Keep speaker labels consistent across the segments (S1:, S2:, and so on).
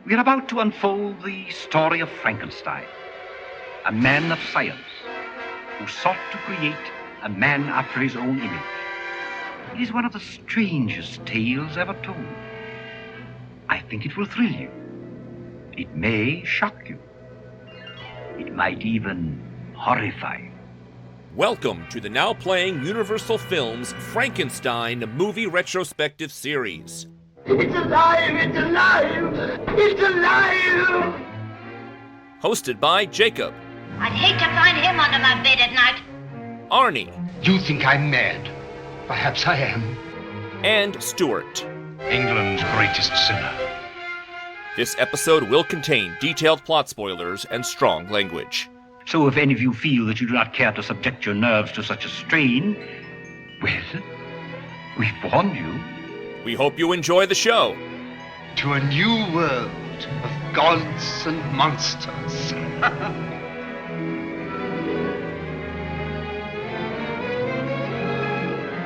S1: We are about to unfold the story of Frankenstein, a man of science who sought to create a man after his own image. It is one of the strangest tales ever told. I think it will thrill you. It may shock you. It might even horrify you.
S2: Welcome to the now playing Universal Films Frankenstein movie retrospective series.
S3: It's alive! It's alive! It's alive!
S2: Hosted by Jakob.
S4: I'd hate to find him under my bed at night.
S2: Arnie.
S3: You think I'm mad? Perhaps I am.
S2: And Stuart.
S5: England's greatest sinner.
S2: This episode will contain detailed plot spoilers and strong language.
S1: So if any of you feel that you do not care to subject your nerves to such a strain, well, we've warned you.
S2: We hope you enjoy the show.
S3: To a new world of gods and monsters.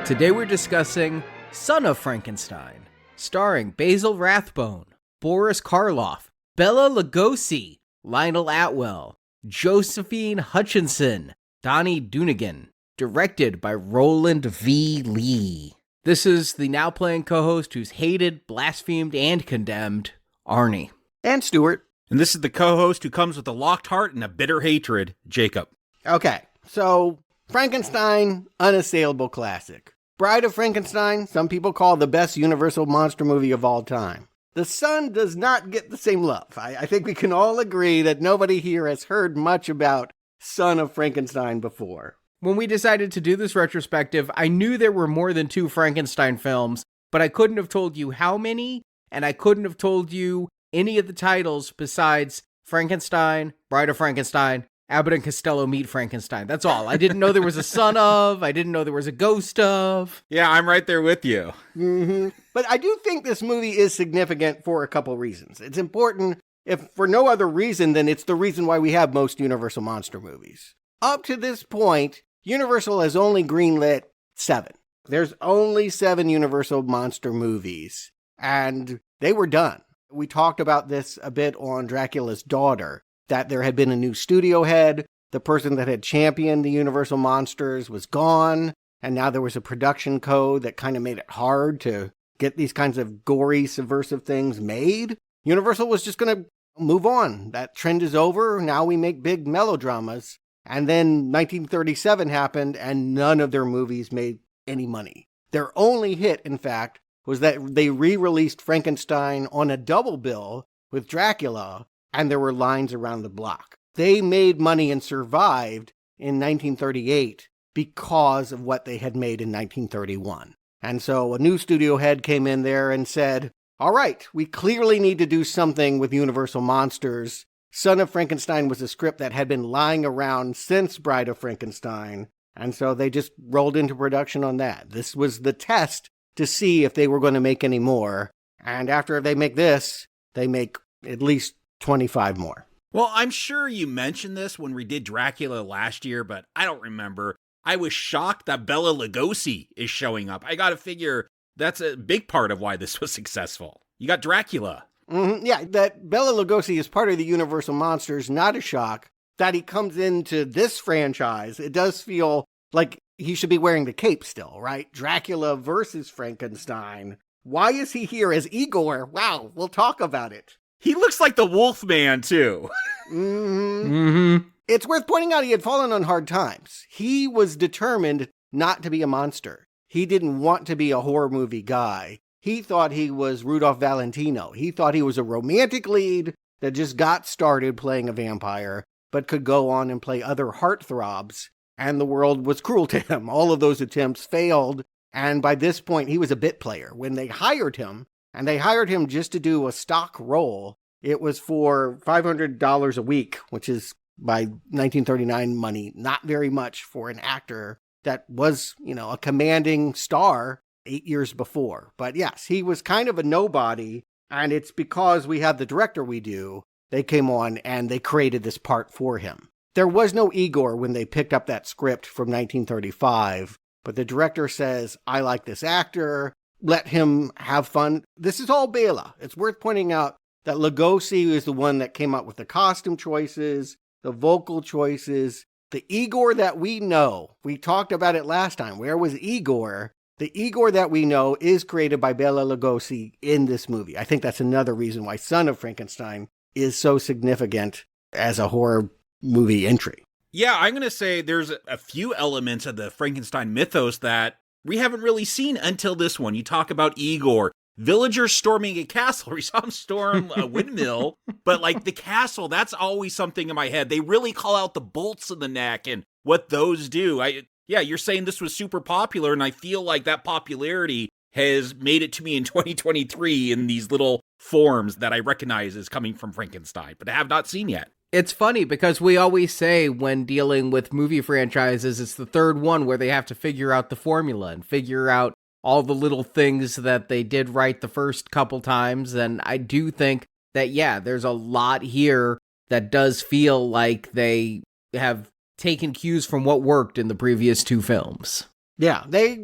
S6: Today we're discussing Son of Frankenstein, starring Basil Rathbone, Boris Karloff, Bela Lugosi, Lionel Atwell, Josephine Hutchinson, Donnie Dunegan, directed by Roland V. Lee. This is the now playing co-host who's hated, blasphemed, and condemned, Arnie.
S7: And Stuart.
S8: And this is the co-host who comes with a locked heart and a bitter hatred, Jacob.
S7: Okay, so Frankenstein, unassailable classic. Bride of Frankenstein, some people call the best Universal monster movie of all time. The Son does not get the same love. I think we can all agree that nobody here has heard much about Son of Frankenstein before.
S6: When we decided to do this retrospective, I knew there were more than 2 Frankenstein films, but I couldn't have told you how many, and I couldn't have told you any of the titles besides Frankenstein, Bride of Frankenstein, Abbott and Costello Meet Frankenstein. That's all. I didn't know there was a son of, I didn't know there was a ghost of.
S8: Yeah, I'm right there with you.
S7: Mm-hmm. But I do think this movie is significant for a couple reasons. It's important, if for no other reason than it's the reason why we have most Universal monster movies. Up to this point, Universal has only greenlit 7. There's only 7 Universal monster movies, and they were done. We talked about this a bit on Dracula's Daughter, that there had been a new studio head, the person that had championed the Universal monsters was gone, and now there was a production code that kind of made it hard to get these kinds of gory, subversive things made. Universal was just going to move on. That trend is over. Now we make big melodramas. And then 1937 happened, and none of their movies made any money. Their only hit, in fact, was that they re-released Frankenstein on a double bill with Dracula, and there were lines around the block. They made money and survived in 1938 because of what they had made in 1931. And so a new studio head came in there and said, all right, we clearly need to do something with Universal monsters. Son of Frankenstein was a script that had been lying around since Bride of Frankenstein, and so they just rolled into production on that. This was the test to see if they were going to make any more, and after they make this, they make at least 25 more.
S8: Well, I'm sure you mentioned this when we did Dracula last year, but I don't remember. I was shocked that Bela Lugosi is showing up. I gotta figure that's a big part of why this was successful. You got Dracula.
S7: Mm-hmm. Yeah, that Bela Lugosi is part of the Universal Monsters, not a shock. That he comes into this franchise, it does feel like he should be wearing the cape still, right? Dracula versus Frankenstein. Why is he here as Ygor? Wow, we'll talk about it.
S8: He looks like the Wolfman, too.
S7: Mm-hmm.
S6: Mm-hmm.
S7: It's worth pointing out he had fallen on hard times. He was determined not to be a monster. He didn't want to be a horror movie guy. He thought he was Rudolph Valentino. He thought he was a romantic lead that just got started playing a vampire, but could go on and play other heartthrobs, and the world was cruel to him. All of those attempts failed, and by this point, he was a bit player. When they hired him, and they hired him just to do a stock role, it was for $500 a week, which is, by 1939 money, not very much for an actor that was, a commanding star 8 years before. But yes, he was kind of a nobody, and it's because we have the director we do, they came on and they created this part for him. There was no Ygor when they picked up that script from 1935, but the director says, I like this actor, let him have fun. This is all Bela. It's worth pointing out that Lugosi is the one that came up with the costume choices, the vocal choices, the Ygor that we know. We talked about it last time. Where was Ygor? The Ygor that we know is created by Bela Lugosi in this movie. I think that's another reason why Son of Frankenstein is so significant as a horror movie entry.
S8: Yeah, I'm going to say there's a few elements of the Frankenstein mythos that we haven't really seen until this one. You talk about Ygor, villagers storming a castle. We saw him storm a windmill, but like the castle, that's always something in my head. They really call out the bolts in the neck and what those do. Yeah, you're saying this was super popular, and I feel like that popularity has made it to me in 2023 in these little forms that I recognize as coming from Frankenstein, but I have not seen yet.
S6: It's funny because we always say when dealing with movie franchises, it's the third one where they have to figure out the formula and figure out all the little things that they did right the first couple times. And I do think that, yeah, there's a lot here that does feel like they have taken cues from what worked in the previous two films.
S7: Yeah, they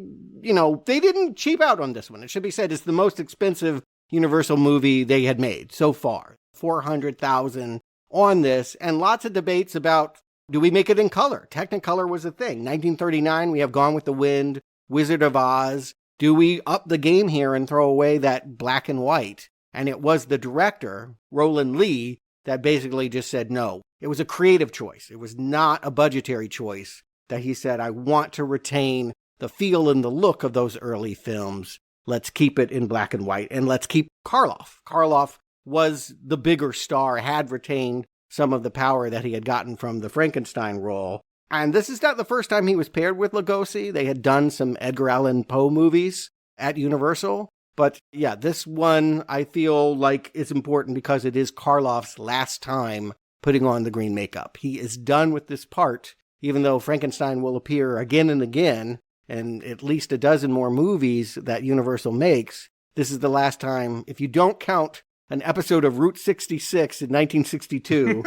S7: didn't cheap out on this one. It should be said it's the most expensive Universal movie they had made so far. $400,000 on this, and lots of debates about, do we make it in color? Technicolor was a thing. 1939, we have Gone with the Wind, Wizard of Oz. Do we up the game here and throw away that black and white? And it was the director, Roland Lee, that basically just said no. It was a creative choice. It was not a budgetary choice that he said, I want to retain the feel and the look of those early films. Let's keep it in black and white, and let's keep Karloff. Karloff was the bigger star, had retained some of the power that he had gotten from the Frankenstein role. And this is not the first time he was paired with Lugosi. They had done some Edgar Allan Poe movies at Universal. But yeah, this one I feel like is important because it is Karloff's last time putting on the green makeup. He is done with this part, even though Frankenstein will appear again and again, and at least a dozen more movies that Universal makes. This is the last time, if you don't count an episode of Route 66 in 1962,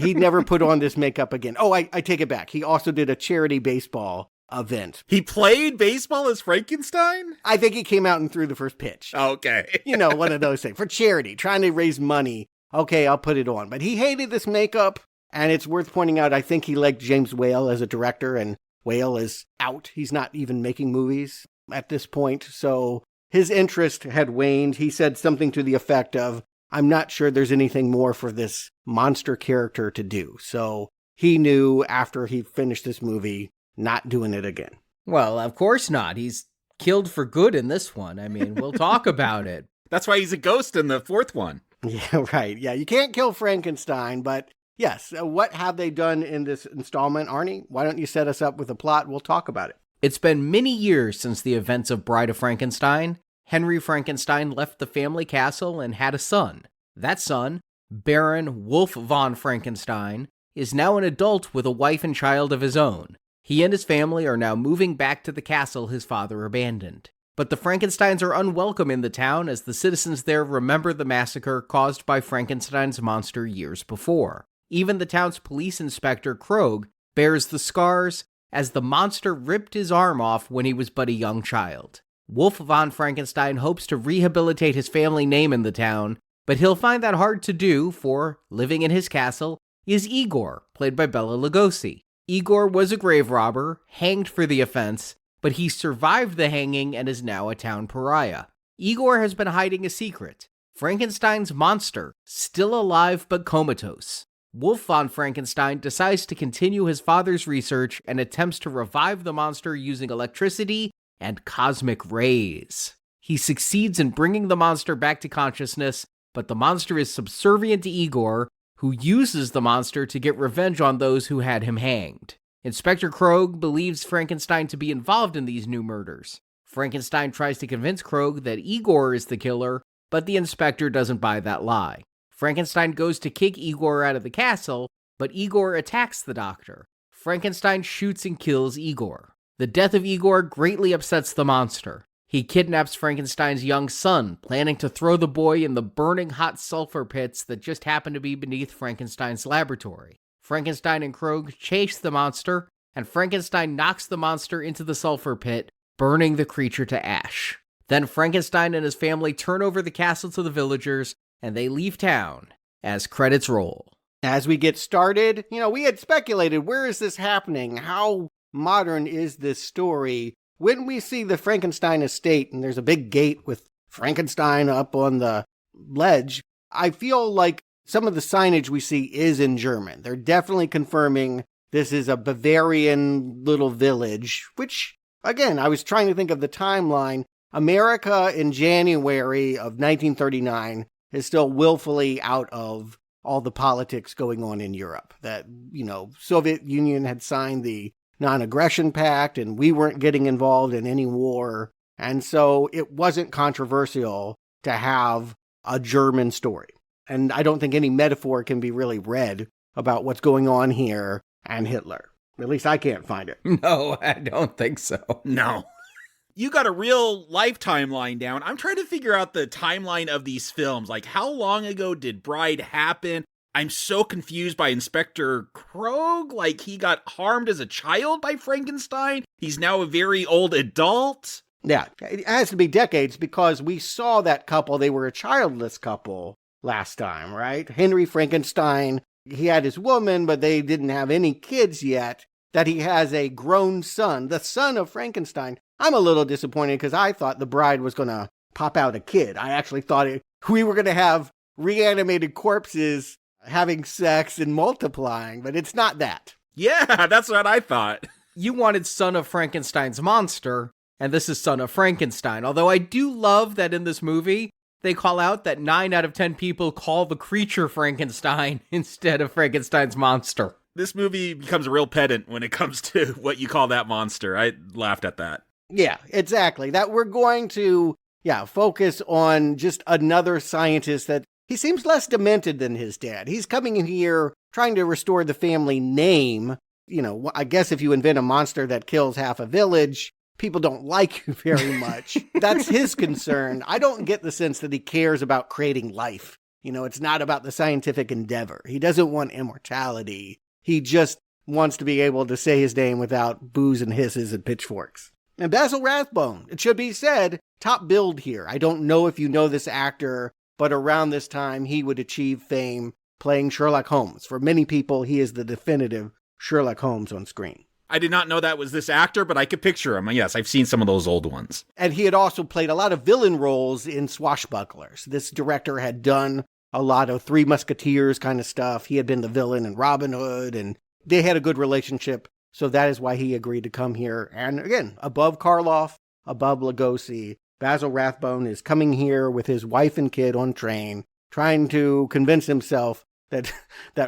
S7: he never put on this makeup again. Oh, I take it back. He also did a charity baseball event.
S8: He played baseball as Frankenstein?
S7: I think he came out and threw the first pitch.
S8: Okay.
S7: One of those things. For charity, trying to raise money. Okay, I'll put it on. But he hated this makeup, and it's worth pointing out, I think he liked James Whale as a director, and Whale is out. He's not even making movies at this point, so his interest had waned. He said something to the effect of, I'm not sure there's anything more for this monster character to do. So he knew after he finished this movie, not doing it again.
S6: Well, of course not. He's killed for good in this one. I mean, we'll talk about it.
S8: That's why he's a ghost in the fourth one.
S7: Yeah, right. Yeah, you can't kill Frankenstein, but yes, what have they done in this installment? Arnie, why don't you set us up with a plot? We'll talk about it.
S6: It's been many years since the events of Bride of Frankenstein. Henry Frankenstein left the family castle and had a son. That son, Baron Wolf von Frankenstein, is now an adult with a wife and child of his own. He and his family are now moving back to the castle his father abandoned. But the Frankensteins are unwelcome in the town as the citizens there remember the massacre caused by Frankenstein's monster years before. Even the town's police inspector, Krogh, bears the scars as the monster ripped his arm off when he was but a young child. Wolf von Frankenstein hopes to rehabilitate his family name in the town, but he'll find that hard to do, for, living in his castle, is Ygor, played by Bela Lugosi. Ygor was a grave robber, hanged for the offense, but he survived the hanging and is now a town pariah. Ygor has been hiding a secret: Frankenstein's monster, still alive but comatose. Wolf von Frankenstein decides to continue his father's research and attempts to revive the monster using electricity and cosmic rays. He succeeds in bringing the monster back to consciousness, but the monster is subservient to Ygor, who uses the monster to get revenge on those who had him hanged. Inspector Krogh believes Frankenstein to be involved in these new murders. Frankenstein tries to convince Krogh that Ygor is the killer, but the inspector doesn't buy that lie. Frankenstein goes to kick Ygor out of the castle, but Ygor attacks the doctor. Frankenstein shoots and kills Ygor. The death of Ygor greatly upsets the monster. He kidnaps Frankenstein's young son, planning to throw the boy in the burning hot sulfur pits that just happen to be beneath Frankenstein's laboratory. Frankenstein and Krogh chase the monster, and Frankenstein knocks the monster into the sulfur pit, burning the creature to ash. Then Frankenstein and his family turn over the castle to the villagers, and they leave town as credits roll.
S7: As we get started, we had speculated, where is this happening? How modern is this story? When we see the Frankenstein estate and there's a big gate with Frankenstein up on the ledge, I feel like some of the signage we see is in German. They're definitely confirming this is a Bavarian little village, which, again, I was trying to think of the timeline. America in January of 1939 is still willfully out of all the politics going on in Europe. That, Soviet Union had signed the non-aggression pact and we weren't getting involved in any war. And so it wasn't controversial to have a German story. And I don't think any metaphor can be really read about what's going on here and Hitler. At least I can't find it.
S6: No, I don't think so.
S8: No. You got a real life timeline down. I'm trying to figure out the timeline of these films. Like, how long ago did Bride happen? I'm so confused by Inspector Krog. Like, he got harmed as a child by Frankenstein. He's now a very old adult.
S7: Yeah, it has to be decades because we saw that couple. They were a childless couple last time, right? Henry Frankenstein, he had his woman, but they didn't have any kids yet. That he has a grown son, the son of Frankenstein. I'm a little disappointed because I thought the bride was going to pop out a kid. I actually thought we were going to have reanimated corpses having sex and multiplying, but it's not that.
S8: Yeah, that's what I thought.
S6: You wanted Son of Frankenstein's monster, and this is Son of Frankenstein. Although I do love that in this movie, they call out that 9 out of 10 people call the creature Frankenstein instead of Frankenstein's monster.
S8: This movie becomes a real pedant when it comes to what you call that monster. I laughed at that.
S7: Yeah, exactly. That we're going to, focus on just another scientist that he seems less demented than his dad. He's coming in here trying to restore the family name. I guess if you invent a monster that kills half a village, people don't like you very much. That's his concern. I don't get the sense that he cares about creating life. It's not about the scientific endeavor. He doesn't want immortality. He just wants to be able to say his name without boos and hisses and pitchforks. And Basil Rathbone, it should be said, top billed here. I don't know if you know this actor, but around this time he would achieve fame playing Sherlock Holmes. For many people, he is the definitive Sherlock Holmes on screen.
S8: I did not know that was this actor, but I could picture him. Yes, I've seen some of those old ones.
S7: And he had also played a lot of villain roles in Swashbucklers. This director had done a lot of Three Musketeers kind of stuff. He had been the villain in Robin Hood, and they had a good relationship. So that is why he agreed to come here. And again, above Karloff, above Lugosi, Basil Rathbone is coming here with his wife and kid on train, trying to convince himself that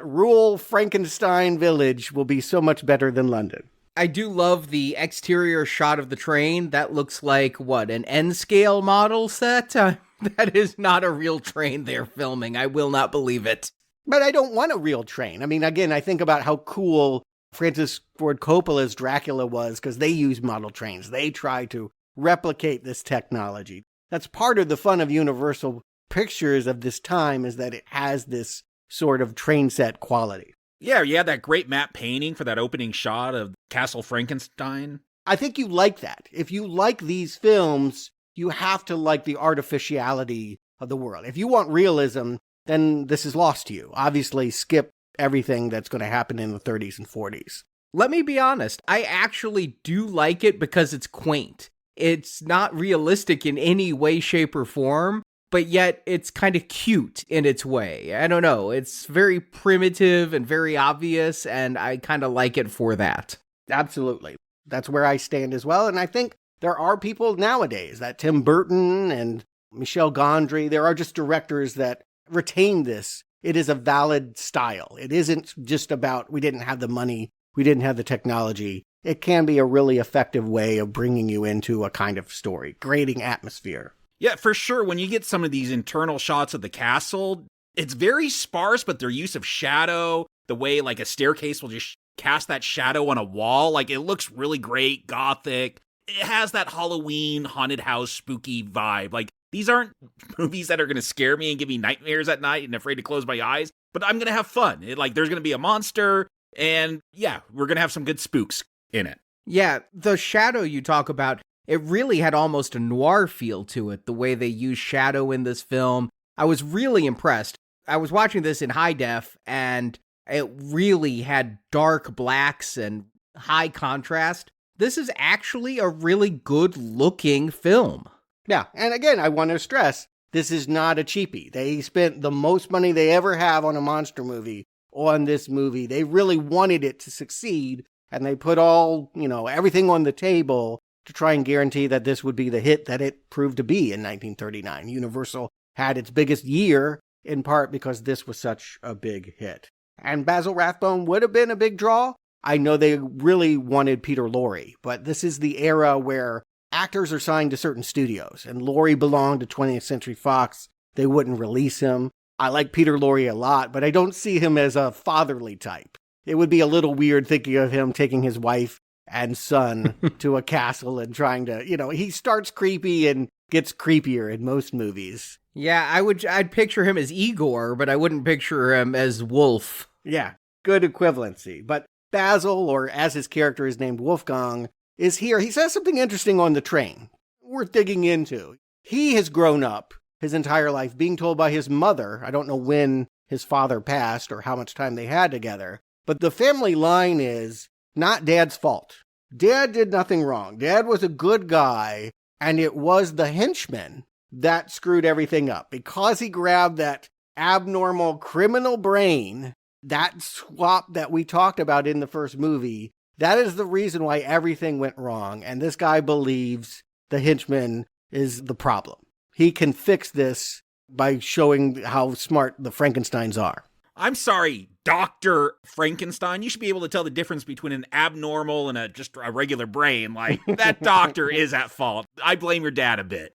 S7: rural Frankenstein village will be so much better than London.
S6: I do love the exterior shot of the train. That looks like, an N-scale model set? That is not a real train they're filming. I will not believe it.
S7: But I don't want a real train. I mean, again, I think about how cool Francis Ford Coppola's Dracula was because they use model trains. They try to replicate this technology. That's part of the fun of Universal Pictures of this time, is that it has this sort of train set quality.
S8: Yeah, you had that great matte painting for that opening shot of Castle Frankenstein.
S7: I think you like that. If you like these films, you have to like the artificiality of the world. If you want realism, then this is lost to you. Obviously, skip everything that's going to happen in the 30s and 40s.
S6: Let me be honest. I actually do like it because it's quaint. It's not realistic in any way, shape, or form, but yet it's kind of cute in its way. I don't know. It's very primitive and very obvious, and I kind of like it for that.
S7: Absolutely. That's where I stand as well. And I think there are people nowadays, that Tim Burton and Michel Gondry, there are just directors that retain this. It is a valid style. It isn't just about, we didn't have the money, we didn't have the technology. It can be a really effective way of bringing you into a kind of story, creating atmosphere.
S8: Yeah, for sure. When you get some of these internal shots of the castle, it's very sparse, but their use of shadow, the way like a staircase will just cast that shadow on a wall, like it looks really great, gothic. It has that Halloween haunted house spooky vibe. Like, these aren't movies that are going to scare me and give me nightmares at night and afraid to close my eyes, but I'm going to have fun. There's going to be a monster, and yeah, we're going to have some good spooks in it.
S6: Yeah, the shadow you talk about, it really had almost a noir feel to it, the way they use shadow in this film. I was really impressed. I was watching this in high def, and it really had dark blacks and high contrast. This is actually a really good-looking film.
S7: Yeah, and again, I want to stress, this is not a cheapie. They spent the most money they ever have on a monster movie on this movie. They really wanted it to succeed, and they put all, everything on the table to try and guarantee that this would be the hit that it proved to be in 1939. Universal had its biggest year, in part because this was such a big hit. And Basil Rathbone would have been a big draw. I know they really wanted Peter Lorre, but this is the era where actors are signed to certain studios, and Lorre belonged to 20th Century Fox. They wouldn't release him. I like Peter Lorre a lot, but I don't see him as a fatherly type. It would be a little weird thinking of him taking his wife and son to a castle and trying to, he starts creepy and gets creepier in most movies.
S6: Yeah, I'd picture him as Ygor, but I wouldn't picture him as Wolf.
S7: Yeah, good equivalency. But Basil, or as his character is named, Wolfgang, is here. He says something interesting on the train, worth digging into. He has grown up his entire life being told by his mother, I don't know when his father passed or how much time they had together, but the family line is not Dad's fault. Dad did nothing wrong. Dad was a good guy, and it was the henchman that screwed everything up. Because he grabbed that abnormal criminal brain, that swap that we talked about in the first movie, that is the reason why everything went wrong. And this guy believes the henchman is the problem. He can fix this by showing how smart the Frankensteins are.
S8: I'm sorry, Dr. Frankenstein. You should be able to tell the difference between an abnormal and just a regular brain. Like, that doctor is at fault. I blame your dad a bit.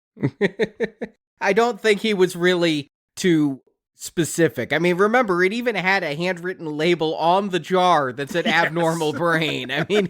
S6: I don't think he was really too specific. I mean, remember, it even had a handwritten label on the jar that said abnormal brain. I mean,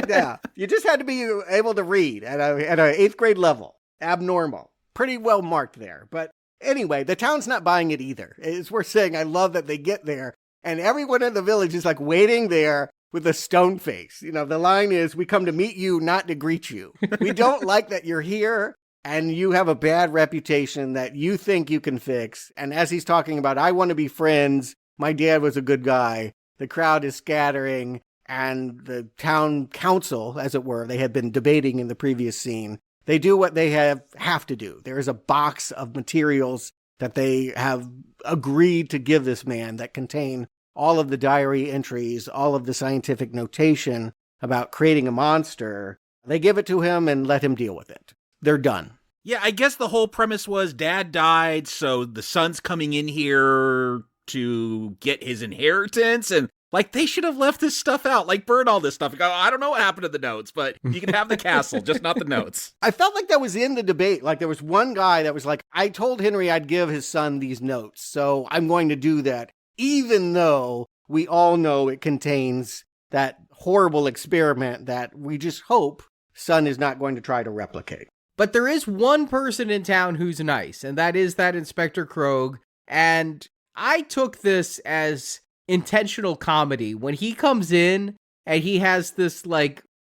S7: yeah, you just had to be able to read at an 8th grade level. Abnormal. Pretty well marked there. But anyway, the town's not buying it either. It's worth saying, I love that they get there, and everyone in the village is like waiting there with a stone face. The line is, we come to meet you, not to greet you. We don't like that you're here, and you have a bad reputation that you think you can fix. And as he's talking about, I want to be friends, my dad was a good guy, the crowd is scattering, and the town council, as it were, they had been debating in the previous scene, they do what they have to do. There is a box of materials that they have agreed to give this man that contain all of the diary entries, all of the scientific notation about creating a monster. They give it to him and let him deal with it. They're done.
S8: Yeah, I guess the whole premise was Dad died, so the son's coming in here to get his inheritance, and they should have left this stuff out, burn all this stuff. I don't know what happened to the notes, but you can have the castle, just not the notes.
S7: I felt like that was in the debate. There was one guy that was like, I told Henry I'd give his son these notes, so I'm going to do that, even though we all know it contains that horrible experiment that we just hope son is not going to try to replicate.
S6: But there is one person in town who's nice, and that is that Inspector Krogh, and I took this as intentional comedy. When he comes in and he has this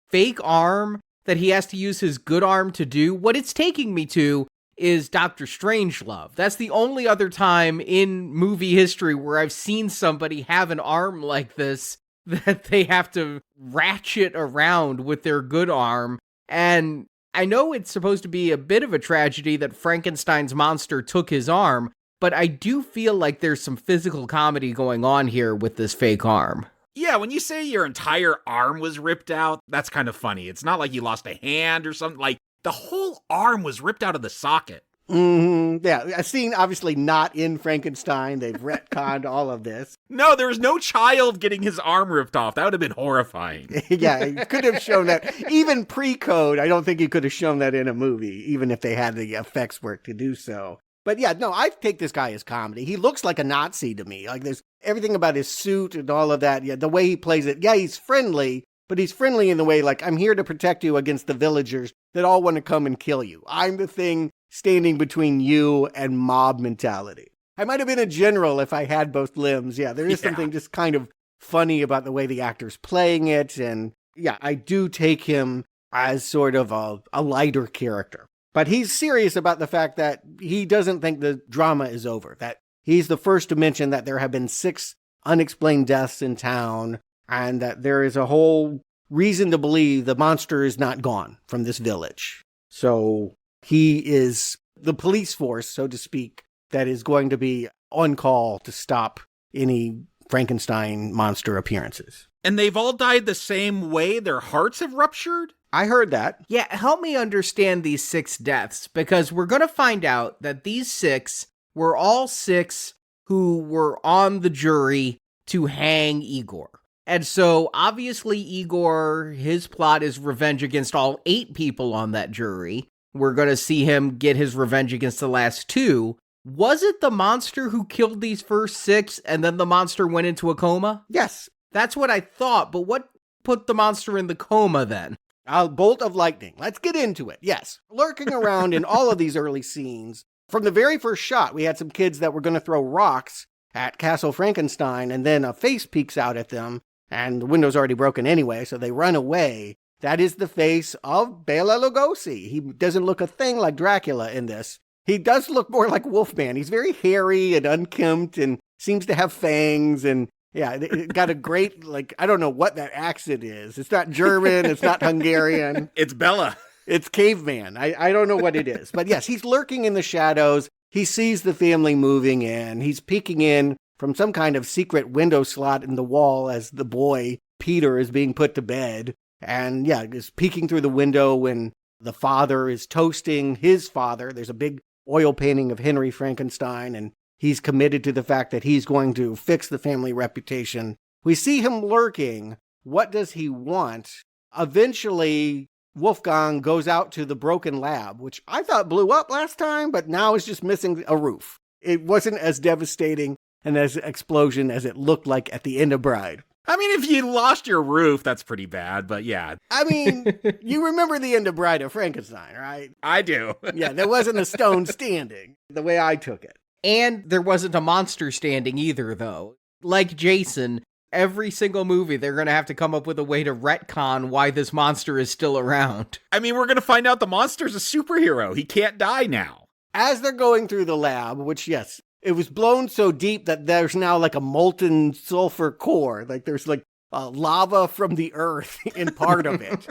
S6: fake arm that he has to use his good arm to do, what it's taking me to is Dr. Strangelove. That's the only other time in movie history where I've seen somebody have an arm like this that they have to ratchet around with their good arm. And I know it's supposed to be a bit of a tragedy that Frankenstein's monster took his arm, but I do feel like there's some physical comedy going on here with this fake arm.
S8: Yeah, when you say your entire arm was ripped out, that's kind of funny. It's not like you lost a hand or something. The whole arm was ripped out of the socket.
S7: Mm-hmm. Yeah, a scene obviously not in Frankenstein. They've retconned all of this.
S8: No, there was no child getting his arm ripped off. That would have been horrifying.
S7: Yeah, you could have shown that. Even pre-code, I don't think you could have shown that in a movie, even if they had the effects work to do so. But yeah, no, I take this guy as comedy. He looks like a Nazi to me. There's everything about his suit and all of that. Yeah, the way he plays it. Yeah, he's friendly, but he's friendly in the way I'm here to protect you against the villagers that all want to come and kill you. I'm the thing standing between you and mob mentality. I might have been a general if I had both limbs. Yeah, there is something just kind of funny about the way the actor's playing it. And yeah, I do take him as sort of a lighter character. But he's serious about the fact that he doesn't think the drama is over, that he's the first to mention that there have been 6 unexplained deaths in town, and that there is a whole reason to believe the monster is not gone from this village. So he is the police force, so to speak, that is going to be on call to stop any Frankenstein monster appearances.
S8: And they've all died the same way? Their hearts have ruptured?
S7: I heard that.
S6: Yeah, help me understand these 6 deaths, because we're going to find out that these 6 were all 6 who were on the jury to hang Ygor. And so, obviously, Ygor, his plot is revenge against all 8 people on that jury. We're going to see him get his revenge against the last 2. Was it the monster who killed these first 6, and then the monster went into a coma?
S7: Yes.
S6: That's what I thought, but what put the monster in the coma then?
S7: A bolt of lightning. Let's get into it. Yes. Lurking around in all of these early scenes. From the very first shot, we had some kids that were going to throw rocks at Castle Frankenstein, and then a face peeks out at them, and the window's already broken anyway, so they run away. That is the face of Bela Lugosi. He doesn't look a thing like Dracula in this. He does look more like Wolfman. He's very hairy and unkempt and seems to have fangs, and yeah, it got a great, I don't know what that accent is. It's not German. It's not Hungarian.
S8: It's Bela.
S7: It's caveman. I don't know what it is. But yes, he's lurking in the shadows. He sees the family moving in. He's peeking in from some kind of secret window slot in the wall as the boy, Peter, is being put to bed. And yeah, is peeking through the window when the father is toasting his father. There's a big oil painting of Henry Frankenstein, and he's committed to the fact that he's going to fix the family reputation. We see him lurking. What does he want? Eventually, Wolfgang goes out to the broken lab, which I thought blew up last time, but now is just missing a roof. It wasn't as devastating and as an explosion as it looked like at the end of Bride.
S8: I mean, if you lost your roof, that's pretty bad, but yeah.
S7: I mean, you remember the end of Bride of Frankenstein, right?
S8: I do.
S7: Yeah, there wasn't a stone standing, the way I took it.
S6: And there wasn't a monster standing either, though. Like Jason, every single movie, they're going to have to come up with a way to retcon why this monster is still around.
S8: I mean, we're going to find out the monster's a superhero. He can't die now.
S7: As they're going through the lab, which, yes, it was blown so deep that there's now like a molten sulfur core. Like there's lava from the earth in part of it.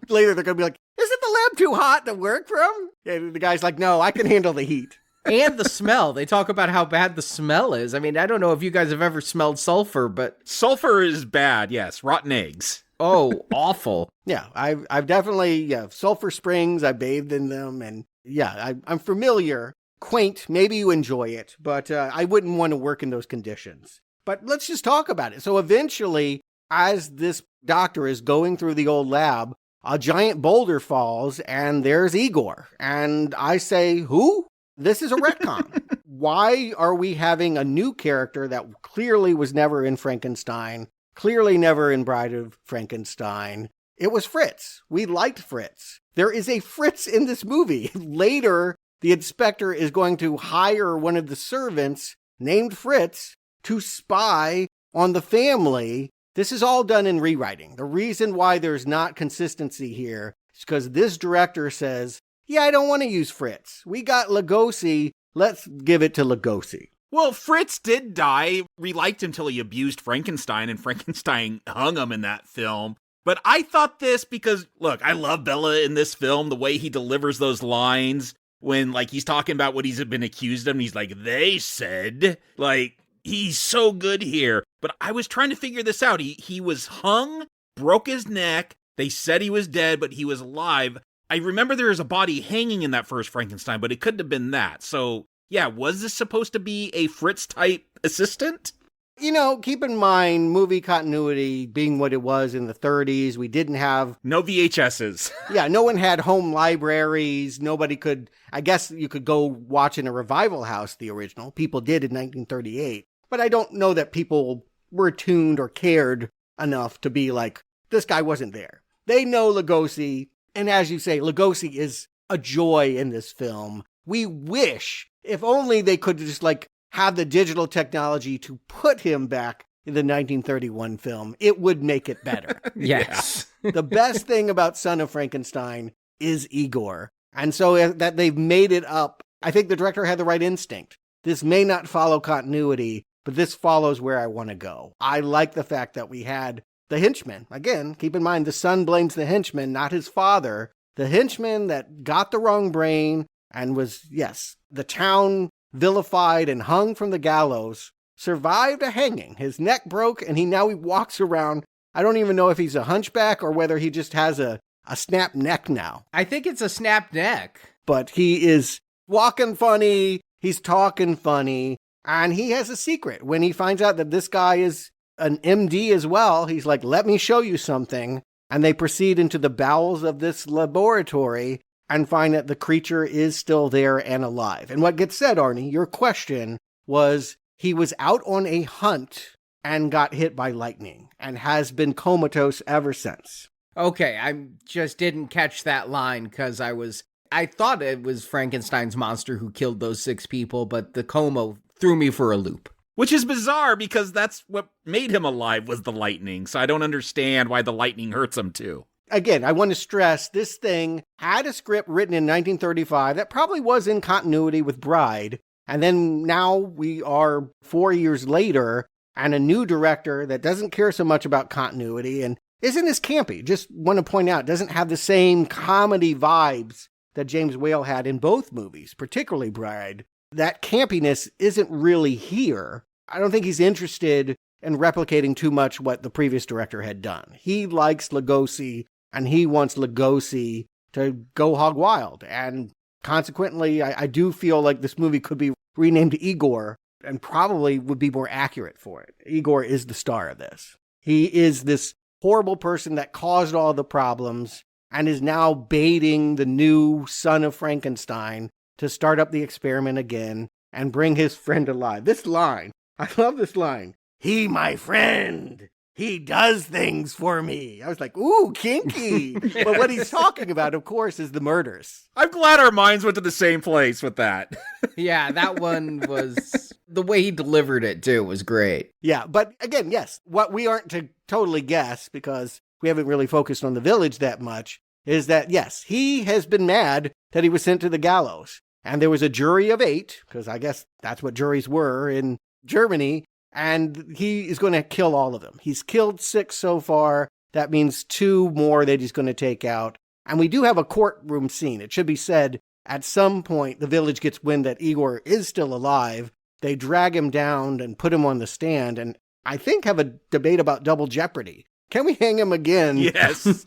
S7: Later they're going to be like, isn't the lab too hot to work from? And the guy's like, no, I can handle the heat.
S6: And the smell. They talk about how bad the smell is. I mean, I don't know if you guys have ever smelled sulfur, but...
S8: Sulfur is bad, yes. Rotten eggs.
S6: Oh, awful.
S7: Yeah, I've definitely, sulfur springs, I bathed in them, and yeah, I'm familiar. Quaint, maybe you enjoy it, but I wouldn't want to work in those conditions. But let's just talk about it. So eventually, as this doctor is going through the old lab, a giant boulder falls, and there's Ygor. And I say, who? This is a retcon. Why are we having a new character that clearly was never in Frankenstein, clearly never in Bride of Frankenstein? It was Fritz. We liked Fritz. There is a Fritz in this movie. Later, the inspector is going to hire one of the servants named Fritz to spy on the family. This is all done in rewriting. The reason why there's not consistency here is because this director says, yeah, I don't want to use Fritz. We got Lugosi. Let's give it to Lugosi.
S8: Well, Fritz did die. We liked him till he abused Frankenstein, and Frankenstein hung him in that film. But I thought this because, look, I love Bela in this film, the way he delivers those lines when, he's talking about what he's been accused of, and he's like, they said, he's so good here. But I was trying to figure this out. He was hung, broke his neck. They said he was dead, but he was alive. I remember there was a body hanging in that first Frankenstein, but it couldn't have been that. So, yeah, was this supposed to be a Fritz-type assistant?
S7: Keep in mind, movie continuity being what it was in the 30s. We didn't have...
S8: No VHSs.
S7: Yeah, no one had home libraries. Nobody could... I guess you could go watch in a revival house, the original. People did in 1938. But I don't know that people were tuned or cared enough to be like, this guy wasn't there. They know Lugosi. And as you say, Lugosi is a joy in this film. We wish, if only they could just have the digital technology to put him back in the 1931 film, it would make it better.
S6: Yes.
S7: The best thing about Son of Frankenstein is Ygor. And so that they've made it up. I think the director had the right instinct. This may not follow continuity, but this follows where I want to go. I like the fact that we had the henchman. Again, keep in mind, the son blames the henchman, not his father. The henchman that got the wrong brain and was, yes, the town vilified and hung from the gallows, survived a hanging. His neck broke, and he walks around. I don't even know if he's a hunchback or whether he just has a snapped neck now.
S6: I think it's a snapped neck.
S7: But he is walking funny, he's talking funny, and he has a secret. When he finds out that this guy is an MD as well, he's like, let me show you something. And they proceed into the bowels of this laboratory and find that the creature is still there and alive. And what gets said, Arnie, your question was, he was out on a hunt and got hit by lightning and has been comatose ever since.
S6: Okay, I just didn't catch that line because I thought it was Frankenstein's monster who killed those 6 people, but the coma threw me for a loop.
S8: Which is bizarre because that's what made him alive was the lightning. So I don't understand why the lightning hurts him too.
S7: Again, I want to stress this thing had a script written in 1935 that probably was in continuity with Bride. And then now we are 4 years later and a new director that doesn't care so much about continuity and isn't as campy. Just want to point out, doesn't have the same comedy vibes that James Whale had in both movies, particularly Bride. That campiness isn't really here. I don't think he's interested in replicating too much what the previous director had done. He likes Lugosi, and he wants Lugosi to go hog wild. And consequently, I do feel like this movie could be renamed Ygor, and probably would be more accurate for it. Ygor is the star of this. He is this horrible person that caused all the problems and is now baiting the new Son of Frankenstein to start up the experiment again and bring his friend alive. This line, I love this line. He, my friend, he does things for me. I was like, ooh, kinky. But what he's talking about, of course, is the murders.
S8: I'm glad our minds went to the same place with that.
S6: Yeah, that one was, the way he delivered it too was great.
S7: Yeah, but again, yes, what we aren't to totally guess, because we haven't really focused on the village that much, is that, yes, he has been mad that he was sent to the gallows. And there was a jury of 8, because I guess that's what juries were in Germany, and he is going to kill all of them. He's killed 6 so far. That means 2 more that he's going to take out. And we do have a courtroom scene. It should be said, at some point, the village gets wind that Ygor is still alive. They drag him down and put him on the stand, and I think have a debate about double jeopardy. Can we hang him again?
S8: Yes.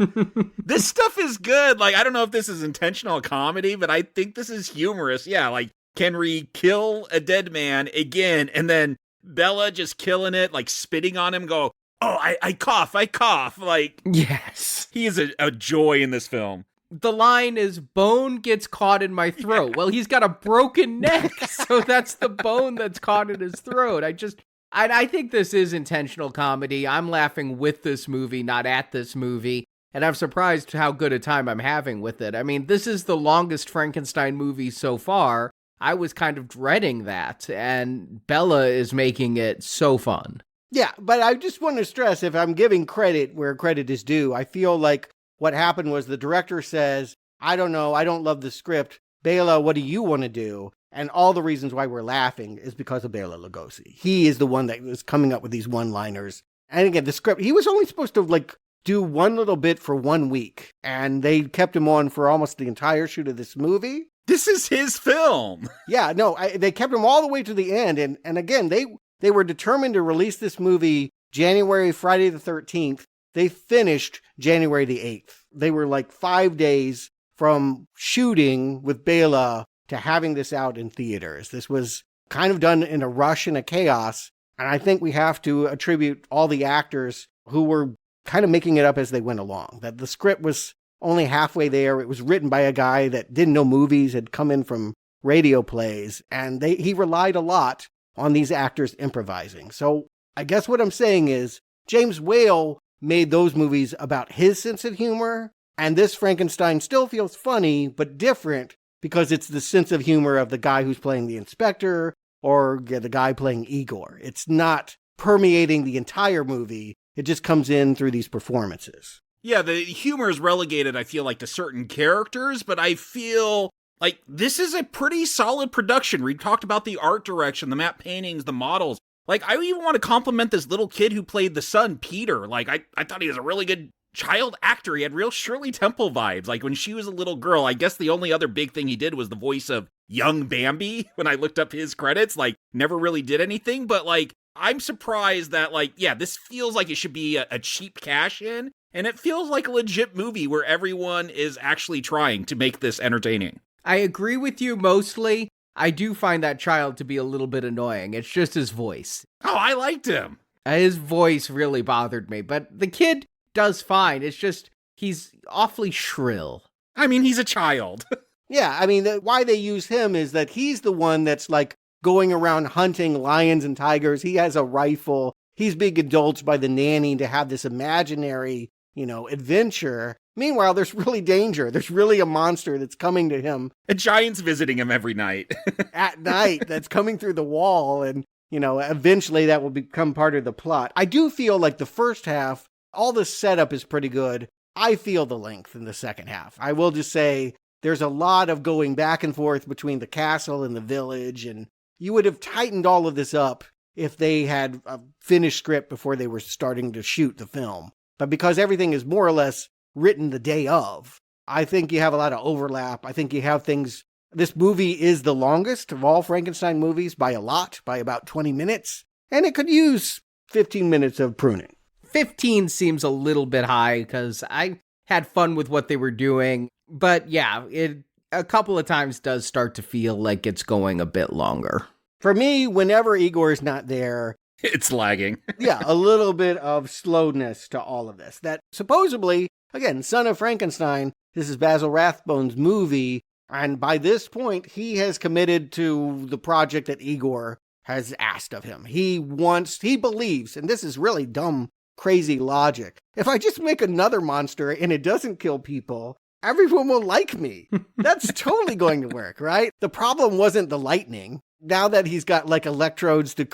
S8: This stuff is good. Like, I don't know if this is intentional comedy, but I think this is humorous. Yeah, like, can we kill a dead man again? And then Bela just killing it, like spitting on him, go, oh, I cough. Like,
S6: yes.
S8: He is a joy in this film.
S6: The line is, bone gets caught in my throat. Well, he's got a broken neck, so that's the bone that's caught in his throat. I think this is intentional comedy. I'm laughing with this movie, not at this movie. And I'm surprised how good a time I'm having with it. I mean, this is the longest Frankenstein movie so far. I was kind of dreading that. And Bela is making it so fun.
S7: Yeah, but I just want to stress, if I'm giving credit where credit is due, I feel like what happened was the director says, I don't know, I don't love the script. Bela, what do you want to do? And all the reasons why we're laughing is because of Bela Lugosi. He is the one that was coming up with these one-liners. And again, the script, he was only supposed to do one little bit for 1 week. And they kept him on for almost the entire shoot of this movie.
S8: This is his film.
S7: Yeah, no, they kept him all the way to the end. And again, they were determined to release this movie Friday the 13th. They finished January the 8th. They were like 5 days from shooting with Bela to having this out in theaters. This was kind of done in a rush and a chaos. And I think we have to attribute all the actors who were kind of making it up as they went along. That the script was only halfway there. It was written by a guy that didn't know movies, had come in from radio plays, and he relied a lot on these actors improvising. So I guess what I'm saying is James Whale made those movies about his sense of humor, and this Frankenstein still feels funny, but different, because it's the sense of humor of the guy who's playing the inspector or the guy playing Ygor. It's not permeating the entire movie. It just comes in through these performances.
S8: Yeah, the humor is relegated, I feel like, to certain characters, but I feel like this is a pretty solid production. We talked about the art direction, the map paintings, the models. Like, I even want to compliment this little kid who played the son, Peter. Like, I thought he was a really good child actor. He had real Shirley Temple vibes. Like, when she was a little girl, I guess the only other big thing he did was the voice of young Bambi. When I looked up his credits, like, never really did anything. But, like, I'm surprised that, like, yeah, this feels like it should be a cheap cash in. And it feels like a legit movie where everyone is actually trying to make this entertaining.
S6: I agree with you mostly. I do find that child to be a little bit annoying. It's just his voice.
S8: Oh, I liked him.
S6: His voice really bothered me, but the kid does fine. It's just, he's awfully shrill.
S8: I mean, he's a child.
S7: Yeah, I mean, why they use him is that he's the one that's like going around hunting lions and tigers. He has a rifle. He's being indulged by the nanny to have this imaginary, adventure. Meanwhile, there's really danger. There's really a monster that's coming to him.
S8: A giant's visiting him every night.
S7: At night, that's coming through the wall. And, eventually that will become part of the plot. I do feel like the first half, all the setup is pretty good. I feel the length in the second half. I will just say there's a lot of going back and forth between the castle and the village. And you would have tightened all of this up if they had a finished script before they were starting to shoot the film. But because everything is more or less written the day of, I think you have a lot of overlap. I think you have things. This movie is the longest of all Frankenstein movies by a lot, by about 20 minutes. And it could use 15 minutes of pruning.
S6: 15 seems a little bit high because I had fun with what they were doing. But yeah, it a couple of times does start to feel like it's going a bit longer.
S7: For me, whenever Ygor is not there,
S8: it's lagging.
S7: Yeah, a little bit of slowness to all of this. That supposedly, again, Son of Frankenstein, this is Basil Rathbone's movie, and by this point, he has committed to the project that Ygor has asked of him. He believes, and this is really dumb, crazy logic, if I just make another monster and it doesn't kill people, everyone will like me. That's totally going to work, right? The problem wasn't the lightning. Now that he's got like electrodes to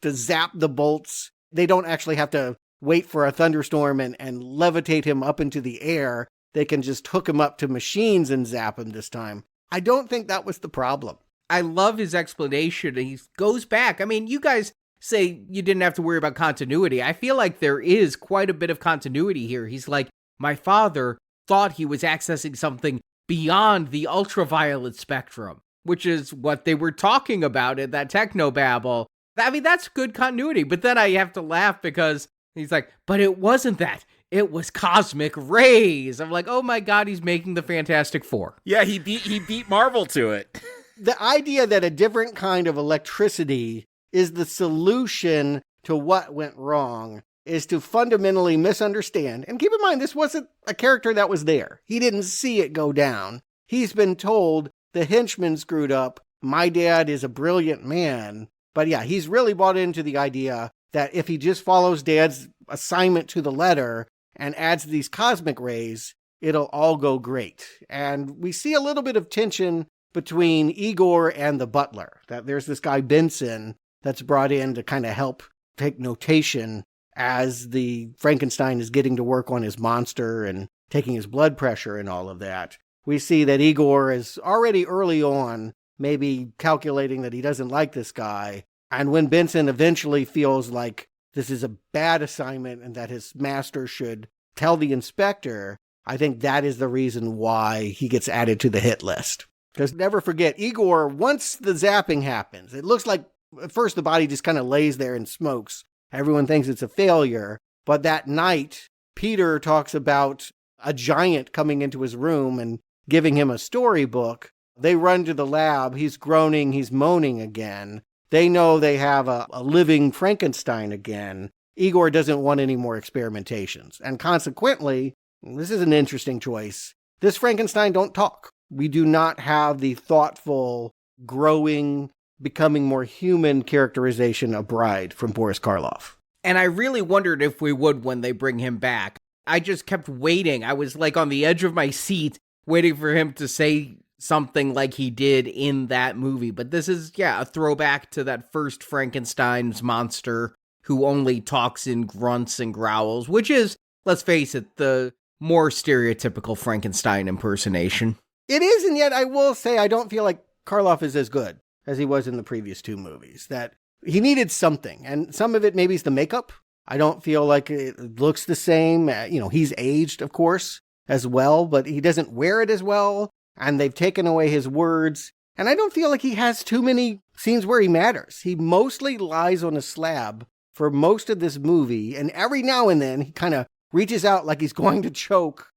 S7: zap the bolts, they don't actually have to wait for a thunderstorm and levitate him up into the air. They can just hook him up to machines and zap him this time. I don't think that was the problem.
S6: I love his explanation. He goes back. I mean, you guys say you didn't have to worry about continuity. I feel like there is quite a bit of continuity here. He's like, my father thought he was accessing something beyond the ultraviolet spectrum, which is what they were talking about in that technobabble. I mean, that's good continuity, but then I have to laugh because he's like, but it wasn't that. It was cosmic rays. I'm like, oh my God, he's making the Fantastic Four.
S8: Yeah, he beat Marvel to it.
S7: The idea that a different kind of electricity is the solution to what went wrong is to fundamentally misunderstand. And keep in mind, this wasn't a character that was there. He didn't see it go down. He's been told the henchman screwed up. My dad is a brilliant man. But yeah, he's really bought into the idea that if he just follows dad's assignment to the letter and adds these cosmic rays, it'll all go great. And we see a little bit of tension between Ygor and the butler. That there's this guy, Benson, that's brought in to kind of help take notation as the Frankenstein is getting to work on his monster and taking his blood pressure and all of that. We see that Ygor is already early on maybe calculating that he doesn't like this guy. And when Benson eventually feels like this is a bad assignment and that his master should tell the inspector, I think that is the reason why he gets added to the hit list. Because never forget, Ygor, once the zapping happens, it looks like at first the body just kind of lays there and smokes. Everyone thinks it's a failure. But that night, Peter talks about a giant coming into his room and giving him a storybook. They run to the lab. He's groaning. He's moaning again. They know they have a living Frankenstein again. Ygor doesn't want any more experimentations. And consequently, this is an interesting choice. This Frankenstein don't talk. We do not have the thoughtful, growing, becoming more human characterization of Bride from Boris Karloff.
S6: And I really wondered if we would when they bring him back. I just kept waiting. I was like on the edge of my seat waiting for him to say something like he did in that movie. But this is, a throwback to that first Frankenstein's monster who only talks in grunts and growls, which is let's face it, the more stereotypical Frankenstein impersonation.
S7: It is, and yet I will say I don't feel like Karloff is as good as he was in the previous two movies. That he needed something, and some of it maybe is the makeup. I don't feel like it looks the same. He's aged, of course, as well, but he doesn't wear it as well, and they've taken away his words. And I don't feel like he has too many scenes where he matters. He mostly lies on a slab for most of this movie, and every now and then he kind of reaches out like he's going to choke.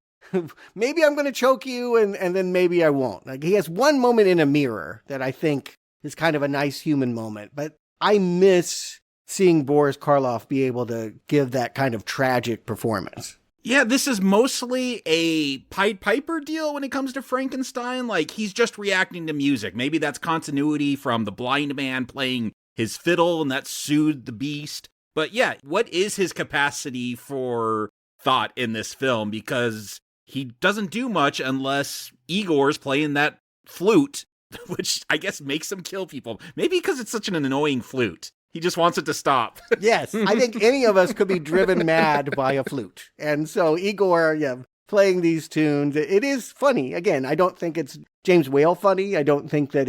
S7: Maybe I'm going to choke you, and then maybe I won't. Like, he has one moment in a mirror that I think is kind of a nice human moment, but I miss seeing Boris Karloff be able to give that kind of tragic performance.
S8: Yeah, this is mostly a Pied Piper deal when it comes to Frankenstein. Like, he's just reacting to music. Maybe that's continuity from the blind man playing his fiddle, and that soothed the beast. But yeah, what is his capacity for thought in this film? Because he doesn't do much unless Ygor's playing that flute, which I guess makes him kill people. Maybe because it's such an annoying flute. He just wants it to stop.
S7: Yes, I think any of us could be driven mad by a flute. And so Ygor, playing these tunes, it is funny. Again, I don't think it's James Whale funny. I don't think that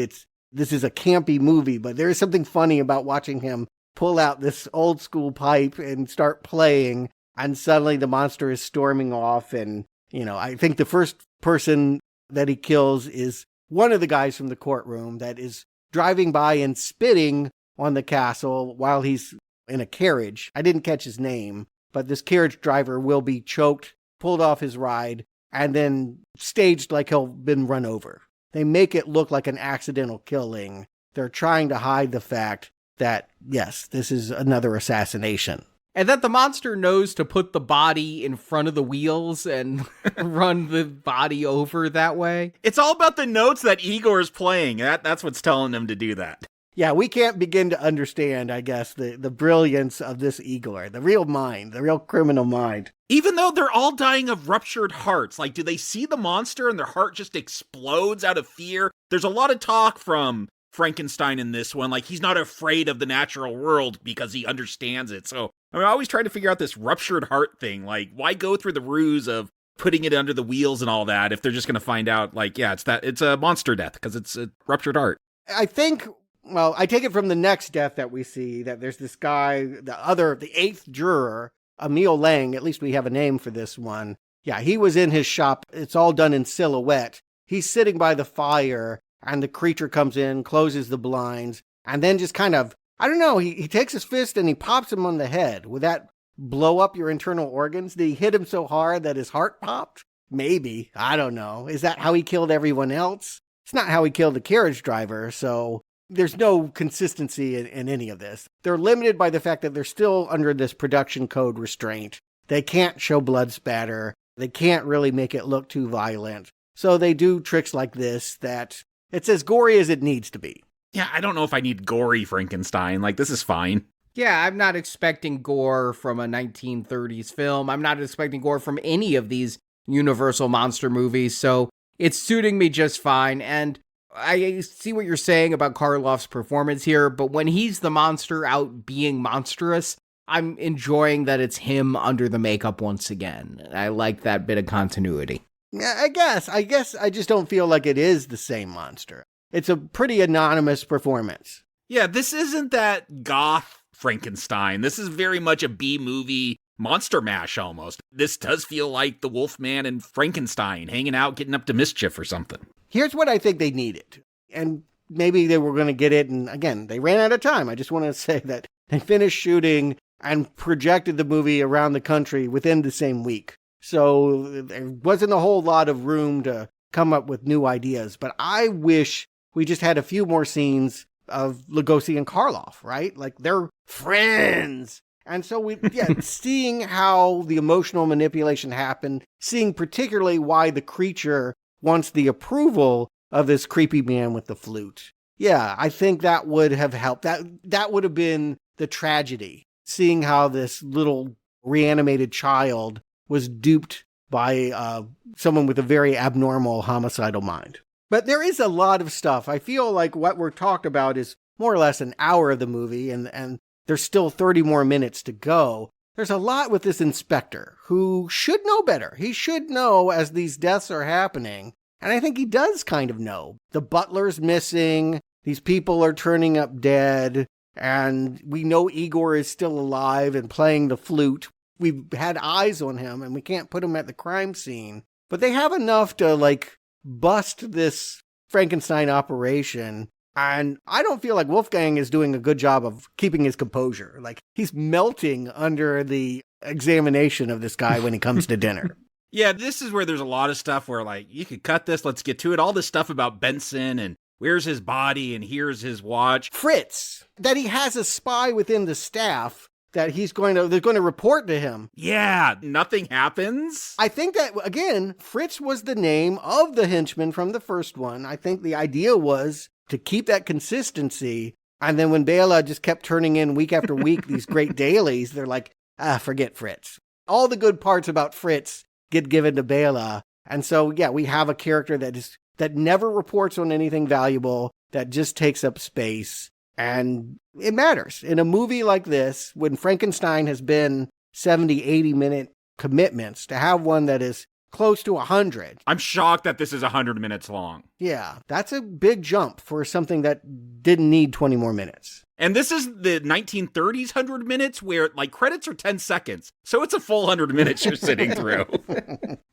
S7: this is a campy movie, but there is something funny about watching him pull out this old school pipe and start playing, and suddenly the monster is storming off. And, I think the first person that he kills is one of the guys from the courtroom that is driving by and spitting on the castle while he's in a carriage. I didn't catch his name, but this carriage driver will be choked, pulled off his ride, and then staged like he'll been run over. They make it look like an accidental killing. They're trying to hide the fact that, yes, this is another assassination.
S6: And that the monster knows to put the body in front of the wheels and run the body over that way.
S8: It's all about the notes that Ygor's playing. That's what's telling him to do that.
S7: Yeah, we can't begin to understand, I guess, the brilliance of this Ygor, the real mind, the real criminal mind.
S8: Even though they're all dying of ruptured hearts, like, do they see the monster and their heart just explodes out of fear? There's a lot of talk from Frankenstein in this one, like, he's not afraid of the natural world because he understands it. So, I always try to figure out this ruptured heart thing. Like, why go through the ruse of putting it under the wheels and all that if they're just going to find out, like, yeah, it's a monster death because it's a ruptured heart?
S7: I think... Well, I take it from the next death that we see that there's this guy, the eighth juror, Emil Lang, at least we have a name for this one. Yeah, he was in his shop. It's all done in silhouette. He's sitting by the fire, and the creature comes in, closes the blinds, and then just kind of, I don't know, he takes his fist and he pops him on the head. Would that blow up your internal organs? Did he hit him so hard that his heart popped? Maybe. I don't know. Is that how he killed everyone else? It's not how he killed the carriage driver, so... There's no consistency in any of this. They're limited by the fact that they're still under this production code restraint. They can't show blood spatter. They can't really make it look too violent. So they do tricks like this that it's as gory as it needs to be.
S8: Yeah, I don't know if I need gory Frankenstein. Like, this is fine.
S6: Yeah, I'm not expecting gore from a 1930s film. I'm not expecting gore from any of these Universal monster movies. So it's suiting me just fine. And I see what you're saying about Karloff's performance here, but when he's the monster out being monstrous, I'm enjoying that it's him under the makeup once again. I like that bit of continuity.
S7: Yeah, I guess I just don't feel like it is the same monster. It's a pretty anonymous performance.
S8: Yeah, this isn't that goth Frankenstein. This is very much a B-movie monster mash almost. This does feel like the Wolfman and Frankenstein hanging out, getting up to mischief or something.
S7: Here's what I think they needed. And maybe they were going to get it. And again, they ran out of time. I just want to say that they finished shooting and projected the movie around the country within the same week. So there wasn't a whole lot of room to come up with new ideas. But I wish we just had a few more scenes of Lugosi and Karloff, right? Like, they're friends. And so seeing how the emotional manipulation happened, seeing particularly why the creature wants the approval of this creepy man with the flute. Yeah, I think that would have helped. That would have been the tragedy, seeing how this little reanimated child was duped by someone with a very abnormal homicidal mind. But there is a lot of stuff. I feel like what we're talked about is more or less an hour of the movie, and there's still 30 more minutes to go. there's a lot with this inspector who should know better. He should know as these deaths are happening. And I think he does kind of know. The butler's missing. These people are turning up dead. And we know Ygor is still alive and playing the flute. We've had eyes on him and we can't put him at the crime scene. But they have enough to, bust this Frankenstein operation. And I don't feel like Wolfgang is doing a good job of keeping his composure. He's melting under the examination of this guy when he comes to dinner.
S8: Yeah, this is where there's a lot of stuff where, you could cut this, let's get to it. All this stuff about Benson and where's his body and here's his watch.
S7: Fritz, that he has a spy within the staff that they're going to report to him.
S8: Yeah, nothing happens.
S7: I think that, again, Fritz was the name of the henchman from the first one. I think the idea was to keep that consistency. And then when Bela just kept turning in week after week these great dailies, they're like, forget Fritz. All the good parts about Fritz get given to Bela. And so, yeah, we have a character that never reports on anything valuable, that just takes up space. And it matters. In a movie like this, when Frankenstein has been 70, 80-minute commitments, to have one that is close to 100.
S8: I'm shocked that this is 100 minutes long.
S7: Yeah, that's a big jump for something that didn't need 20 more minutes.
S8: And this is the 1930s 100 minutes where, credits are 10 seconds. So it's a full 100 minutes you're sitting through.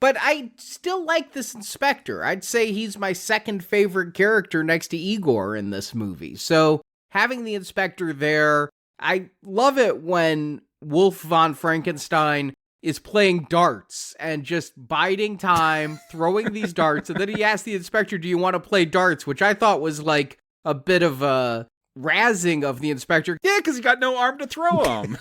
S6: But I still like this inspector. I'd say he's my second favorite character next to Ygor in this movie. So having the inspector there, I love it when Wolf von Frankenstein is playing darts and just biding time, throwing these darts. And then he asks the inspector, do you want to play darts? Which I thought was a bit of a razzing of the inspector.
S8: Yeah, because he got no arm to throw him.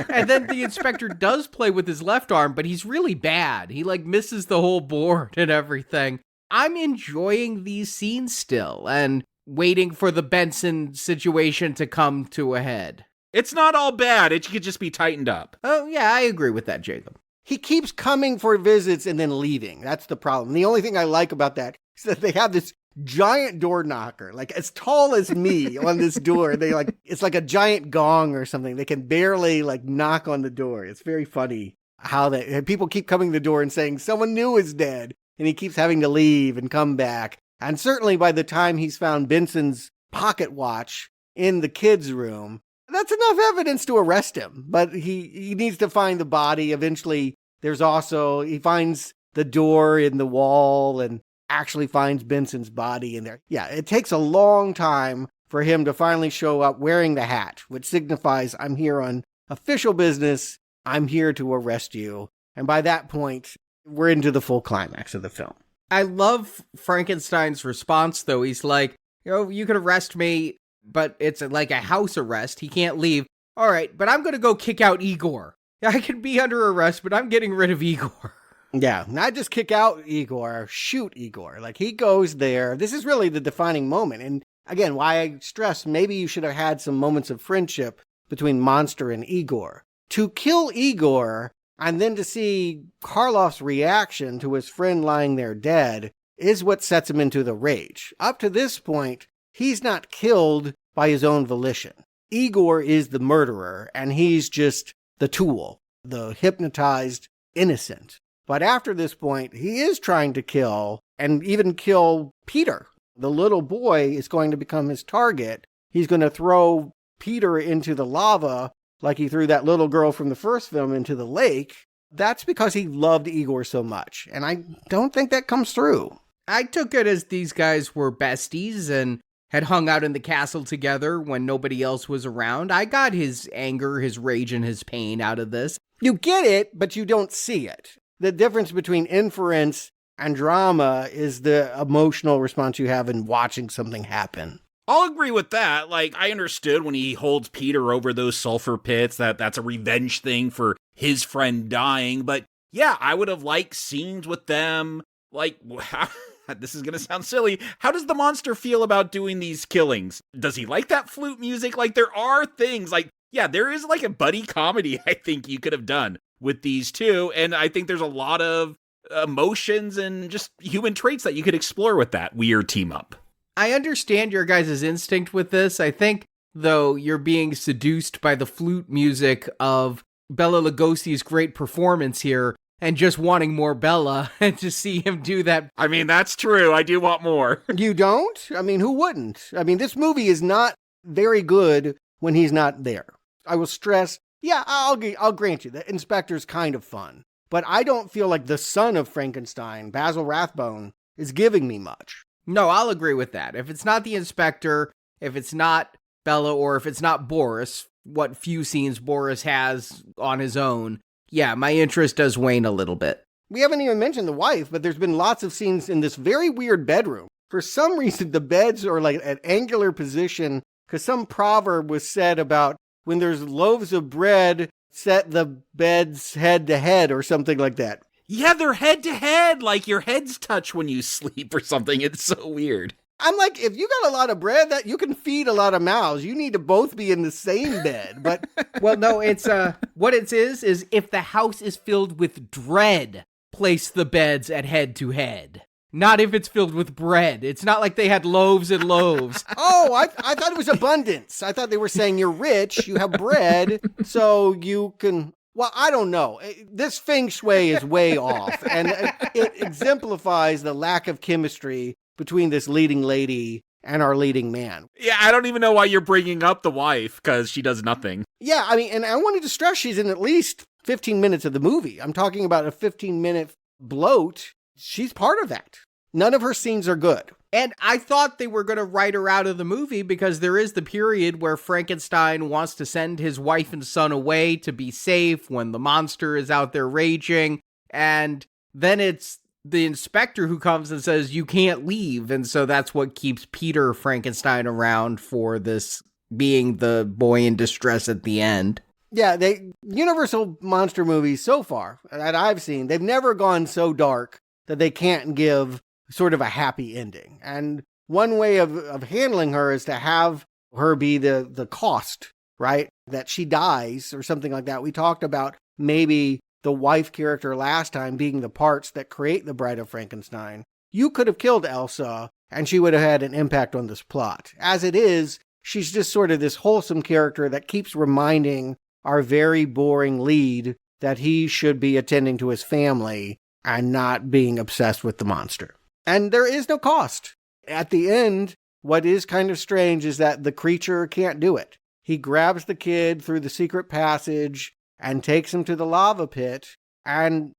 S6: And then the inspector does play with his left arm, but he's really bad. He misses the whole board and everything. I'm enjoying these scenes still and waiting for the Benson situation to come to a head.
S8: It's not all bad. It could just be tightened up.
S6: Oh, yeah, I agree with that, Jacob.
S7: He keeps coming for visits and then leaving. That's the problem. The only thing I like about that is that they have this giant door knocker, as tall as me on this door. It's like a giant gong or something. They can barely knock on the door. It's very funny how people keep coming to the door and saying someone new is dead. And he keeps having to leave and come back. And certainly by the time he's found Benson's pocket watch in the kids' room, that's enough evidence to arrest him. But he needs to find the body. Eventually, he finds the door in the wall and actually finds Benson's body in there. Yeah, it takes a long time for him to finally show up wearing the hat, which signifies I'm here on official business. I'm here to arrest you. And by that point, we're into the full climax of the film.
S6: I love Frankenstein's response, though. He's like, you could arrest me, but it's like a house arrest. He can't leave. All right, but I'm going to go kick out Ygor. I can be under arrest, but I'm getting rid of Ygor.
S7: Yeah, not just kick out Ygor, shoot Ygor. He goes there. This is really the defining moment. And again, why I stress maybe you should have had some moments of friendship between Monster and Ygor. To kill Ygor and then to see Karloff's reaction to his friend lying there dead is what sets him into the rage. Up to this point, he's not killed by his own volition. Ygor is the murderer, and he's just the tool, the hypnotized innocent. But after this point, he is trying to kill, and even kill Peter. The little boy is going to become his target. He's going to throw Peter into the lava like he threw that little girl from the first film into the lake. That's because he loved Ygor so much, and I don't think that comes through.
S6: I took it as these guys were besties and had hung out in the castle together when nobody else was around. I got his anger, his rage, and his pain out of this.
S7: You get it, but you don't see it. The difference between inference and drama is the emotional response you have in watching something happen.
S8: I'll agree with that. I understood when he holds Peter over those sulfur pits, that's a revenge thing for his friend dying. But yeah, I would have liked scenes with them. This is going to sound silly. How does the monster feel about doing these killings? Does he like that flute music? There are things there is a buddy comedy I think you could have done with these two. And I think there's a lot of emotions and just human traits that you could explore with that weird team up.
S6: I understand your guys' instinct with this. I think, though, you're being seduced by the flute music of Bela Lugosi's great performance here and just wanting more Bela and to see him do that.
S8: I mean, that's true. I do want more.
S7: You don't? I mean, who wouldn't? I mean, this movie is not very good when he's not there. I will stress, yeah, I'll grant you, the Inspector's kind of fun. But I don't feel like the Son of Frankenstein, Basil Rathbone, is giving me much.
S6: No, I'll agree with that. If it's not the Inspector, if it's not Bela, or if it's not Boris, what few scenes Boris has on his own, yeah, my interest does wane a little bit.
S7: We haven't even mentioned the wife, but there's been lots of scenes in this very weird bedroom. For some reason, the beds are like at angular position, because some proverb was said about when there's loaves of bread, set the beds head to head or something like that.
S8: Yeah, they're head to head, like your heads touch when you sleep or something. It's so weird.
S7: I'm like, if you got a lot of bread, that you can feed a lot of mouths. You need to both be in the same bed. But
S6: well, no, it's what it is if the house is filled with dread, place the beds at head to head. Not if it's filled with bread. It's not like they had loaves and loaves.
S7: Oh, I thought it was abundance. I thought they were saying you're rich, you have bread, so you can. Well, I don't know. This feng shui is way off, and it exemplifies the lack of chemistry between this leading lady and our leading man.
S8: Yeah, I don't even know why you're bringing up the wife, because she does nothing.
S7: Yeah, I mean, and I wanted to stress she's in at least 15 minutes of the movie. I'm talking about a 15-minute bloat. She's part of that. None of her scenes are good.
S6: And I thought they were going to write her out of the movie because there is the period where Frankenstein wants to send his wife and son away to be safe when the monster is out there raging. And then it's the inspector who comes and says, you can't leave. And so that's what keeps Peter Frankenstein around for this being the boy in distress at the end.
S7: Yeah, Universal monster movies so far that I've seen, they've never gone so dark that they can't give sort of a happy ending. And one way of handling her is to have her be the cost, right? That she dies or something like that. We talked about maybe the wife character last time being the parts that create the Bride of Frankenstein. You could have killed Elsa and she would have had an impact on this plot. As it is, she's just sort of this wholesome character that keeps reminding our very boring lead that he should be attending to his family and not being obsessed with the monster. And there is no cost. At the end, what is kind of strange is that the creature can't do it. He grabs the kid through the secret passage and takes him to the lava pit and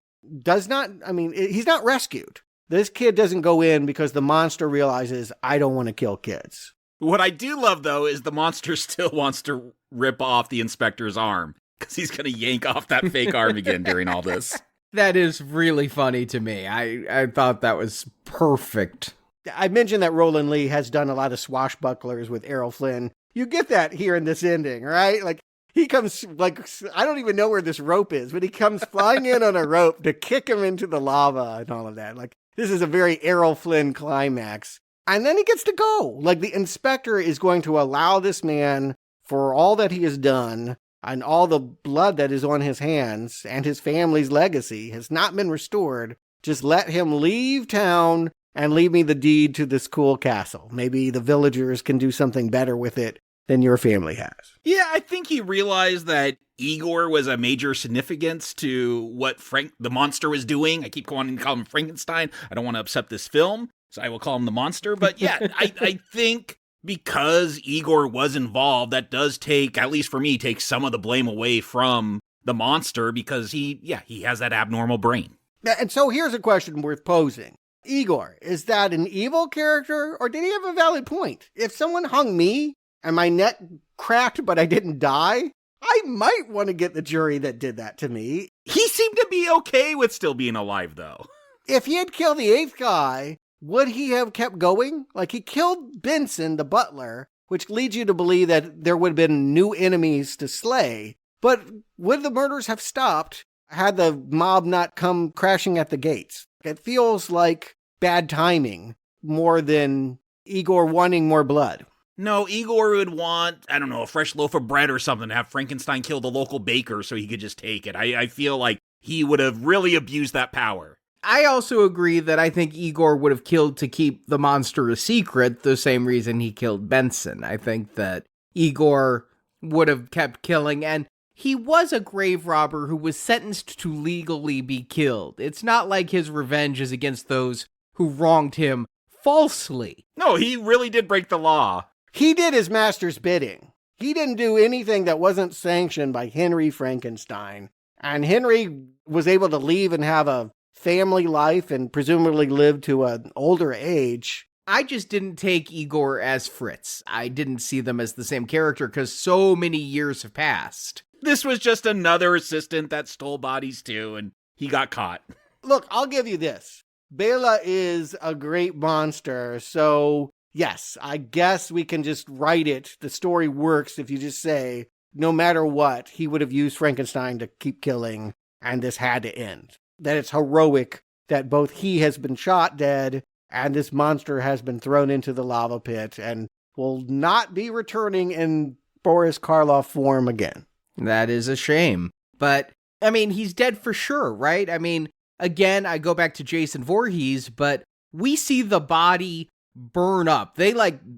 S7: he's not rescued. This kid doesn't go in because the monster realizes, I don't want to kill kids.
S8: What I do love, though, is the monster still wants to rip off the inspector's arm because he's going to yank off that fake arm again during all this.
S6: That is really funny to me. I thought that was perfect.
S7: I mentioned that Roland Lee has done a lot of swashbucklers with Errol Flynn. You get that here in this ending, right? Like, he comes, like, I don't even know where this rope is, but he comes flying in on a rope to kick him into the lava and all of that. Like, this is a very Errol Flynn climax. And then he gets to go. Like, the inspector is going to allow this man, for all that he has done, and all the blood that is on his hands, and his family's legacy has not been restored, just let him leave town and leave me the deed to this cool castle. Maybe the villagers can do something better with it than your family has.
S8: Yeah, I think he realized that Ygor was a major significance to what the monster was doing. I keep wanting to call him Frankenstein. I don't want to upset this film, so I will call him the monster. But yeah, I think because Ygor was involved, that does take, at least for me, take some of the blame away from the monster because he has that abnormal brain.
S7: And so here's a question worth posing. Ygor, is that an evil character or did he have a valid point? If someone hung me and my neck cracked but I didn't die, I might want to get the jury that did that to me.
S8: He seemed to be okay with still being alive, though.
S7: If he had killed the eighth guy, would he have kept going? Like, he killed Benson, the butler, which leads you to believe that there would have been new enemies to slay. But would the murders have stopped had the mob not come crashing at the gates? It feels like bad timing more than Ygor wanting more blood.
S8: No, Ygor would want, I don't know, a fresh loaf of bread or something to have Frankenstein kill the local baker so he could just take it. I feel like he would have really abused that power.
S6: I also agree that I think Ygor would have killed to keep the monster a secret, the same reason he killed Benson. I think that Ygor would have kept killing, and he was a grave robber who was sentenced to legally be killed. It's not like his revenge is against those who wronged him falsely.
S8: No, he really did break the law.
S7: He did his master's bidding. He didn't do anything that wasn't sanctioned by Henry Frankenstein. And Henry was able to leave and have a family life and presumably live to an older age.
S6: I just didn't take Ygor as Fritz. I didn't see them as the same character because so many years have passed.
S8: This was just another assistant that stole bodies too, and he got caught.
S7: Look, I'll give you this. Bela is a great monster, so yes, I guess we can just write it. The story works if you just say, no matter what, he would have used Frankenstein to keep killing, and this had to end. That it's heroic that both he has been shot dead and this monster has been thrown into the lava pit and will not be returning in Boris Karloff form again.
S6: That is a shame. But, I mean, he's dead for sure, right? I mean, again, I go back to Jason Voorhees, but we see the body burn up. They,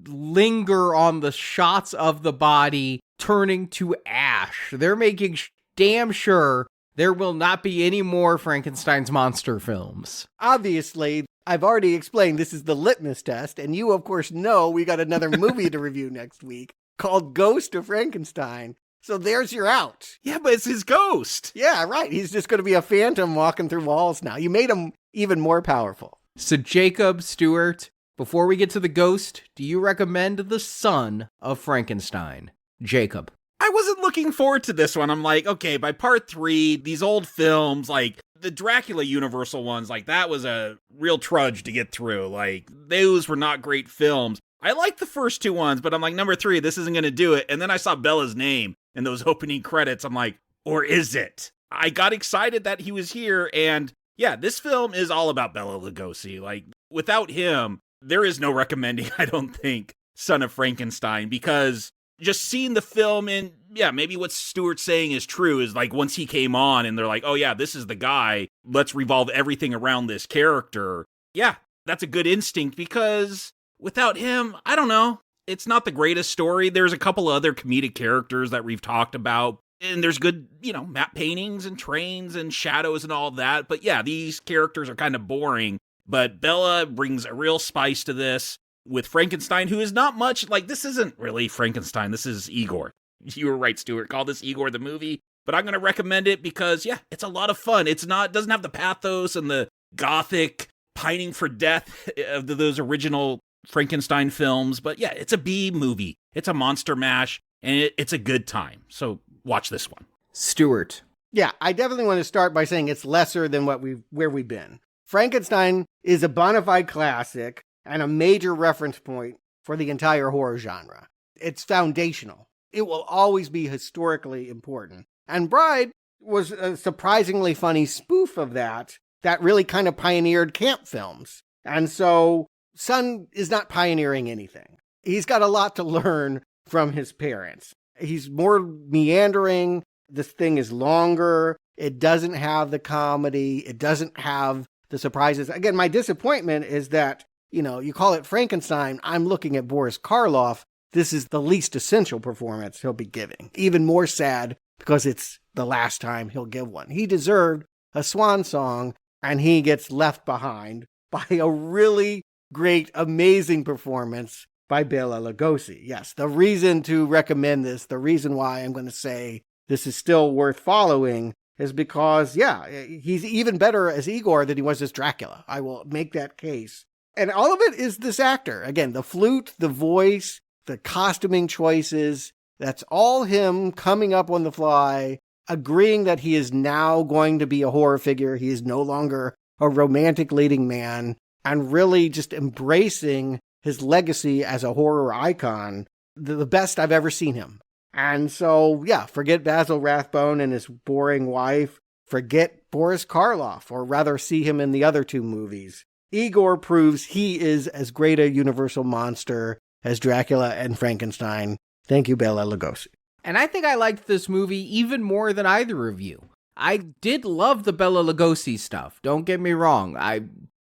S6: linger on the shots of the body turning to ash. They're making damn sure there will not be any more Frankenstein's monster films.
S7: Obviously, I've already explained this is the litmus test, and you, of course, know we got another movie to review next week called Ghost of Frankenstein. So there's your out.
S8: Yeah, but it's his ghost.
S7: Yeah, right. He's just going to be a phantom walking through walls now. You made him even more powerful.
S6: So Jacob, Stuart, before we get to the ghost, do you recommend The Son of Frankenstein? Jacob.
S8: I wasn't looking forward to this one. I'm like, okay, by part 3, these old films, like the Dracula Universal ones, that was a real trudge to get through. Those were not great films. I liked the first 2 ones, but I'm like, number 3, this isn't going to do it. And then I saw Bela's name in those opening credits. I'm like, or is it? I got excited that he was here. And yeah, this film is all about Bela Lugosi. Without him, there is no recommending, I don't think, Son of Frankenstein, because just seeing the film and yeah, maybe what Stuart's saying is true is once he came on and they're like, oh yeah, this is the guy, let's revolve everything around this character. Yeah, that's a good instinct because without him, I don't know. It's not the greatest story. There's a couple other comedic characters that we've talked about and there's good, map paintings and trains and shadows and all that. But yeah, these characters are kind of boring, but Bela brings a real spice to this. With Frankenstein, who is not much, this isn't really Frankenstein, this is Ygor. You were right, Stuart, call this Ygor the movie, but I'm going to recommend it because, yeah, it's a lot of fun. It doesn't have the pathos and the gothic pining for death of those original Frankenstein films, but yeah, it's a B movie. It's a monster mash, and it's a good time, so watch this one.
S6: Stuart.
S7: Yeah, I definitely want to start by saying it's lesser than where we've been. Frankenstein is a bona fide classic, and a major reference point for the entire horror genre. It's foundational. It will always be historically important. And Bride was a surprisingly funny spoof of that really kind of pioneered camp films. And so Son is not pioneering anything. He's got a lot to learn from his parents. He's more meandering. This thing is longer. It doesn't have the comedy. It doesn't have the surprises. Again, my disappointment is that you call it Frankenstein, I'm looking at Boris Karloff. This is the least essential performance he'll be giving. Even more sad because it's the last time he'll give one. He deserved a swan song, and he gets left behind by a really great, amazing performance by Bela Lugosi. Yes, the reason to recommend this, the reason why I'm going to say this is still worth following is because, yeah, he's even better as Ygor than he was as Dracula. I will make that case. And all of it is this actor. Again, the flute, the voice, the costuming choices, that's all him coming up on the fly, agreeing that he is now going to be a horror figure. He is no longer a romantic leading man, and really just embracing his legacy as a horror icon, the best I've ever seen him. And so, yeah, forget Basil Rathbone and his boring wife. Forget Boris Karloff, or rather see him in the other 2 movies. Ygor proves he is as great a universal monster as Dracula and Frankenstein. Thank you, Bela Lugosi.
S6: And I think I liked this movie even more than either of you. I did love the Bela Lugosi stuff. Don't get me wrong. I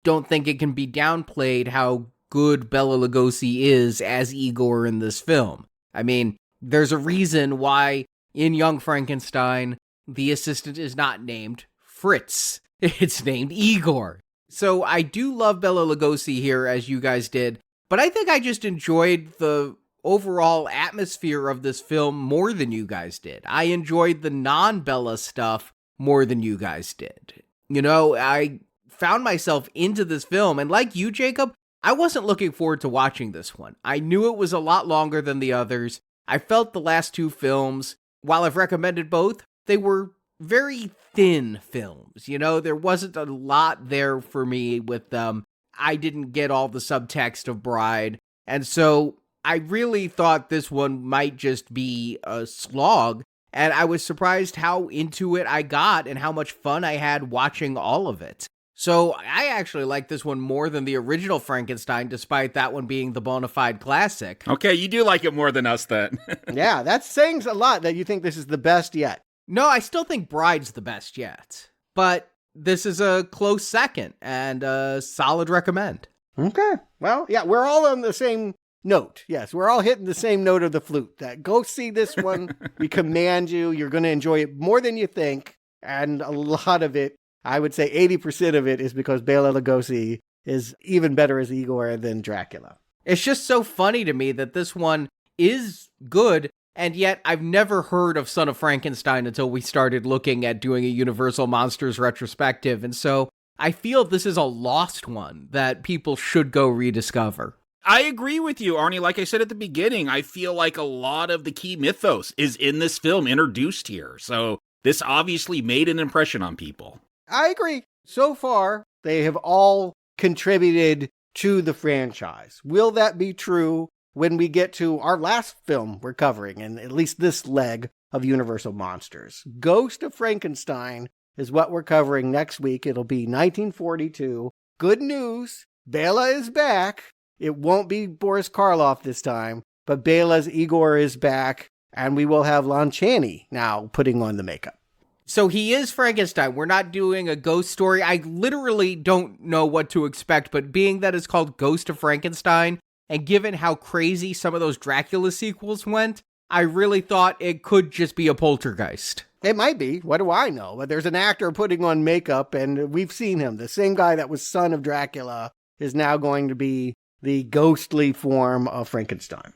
S6: don't think it can be downplayed how good Bela Lugosi is as Ygor in this film. I mean, there's a reason why in Young Frankenstein, the assistant is not named Fritz. It's named Ygor. So I do love Bela Lugosi here, as you guys did, but I think I just enjoyed the overall atmosphere of this film more than you guys did. I enjoyed the non-Bela stuff more than you guys did. You know, I found myself into this film, and like you, Jacob, I wasn't looking forward to watching this one. I knew it was a lot longer than the others. I felt the last two films, while I've recommended both, they were very thin films. You know, there wasn't a lot there for me with them. I didn't get all the subtext of Bride, and so I really thought this one might just be a slog, and I was surprised how into it I got and how much fun I had watching all of it. So I actually like this one more than the original Frankenstein, despite that one being the bona fide classic.
S8: Okay, you do like it more than us then.
S7: Yeah, that's saying a lot that you think this is the best yet.
S6: No, I still think Bride's the best yet. But this is a close second and a solid recommend.
S7: Okay. Well, yeah, we're all on the same note. Yes, we're all hitting the same note of the flute. That go see this one. We command you. You're going to enjoy it more than you think. And a lot of it, I would say 80% of it, is because Bela Lugosi is even better as Ygor than Dracula.
S6: It's just so funny to me that this one is good, and yet I've never heard of Son of Frankenstein until we started looking at doing a Universal Monsters retrospective, and so I feel this is a lost one that people should go rediscover.
S8: I agree with you, Arnie. Like I said at the beginning, I feel like a lot of the key mythos is in this film introduced here, so this obviously made an impression on people.
S7: I agree. So far, they have all contributed to the franchise. Will that be true when we get to our last film we're covering, and at least this leg of Universal Monsters? Ghost of Frankenstein is what we're covering next week. It'll be 1942. Good news, Bela is back. It won't be Boris Karloff this time, but Bela's Ygor is back, and we will have Lon Chaney now putting on the makeup.
S6: So he is Frankenstein. We're not doing a ghost story. I literally don't know what to expect, but being that it's called Ghost of Frankenstein, and given how crazy some of those Dracula sequels went, I really thought it could just be a poltergeist.
S7: It might be. What do I know? But there's an actor putting on makeup, and we've seen him. The same guy that was son of Dracula is now going to be the ghostly form of Frankenstein.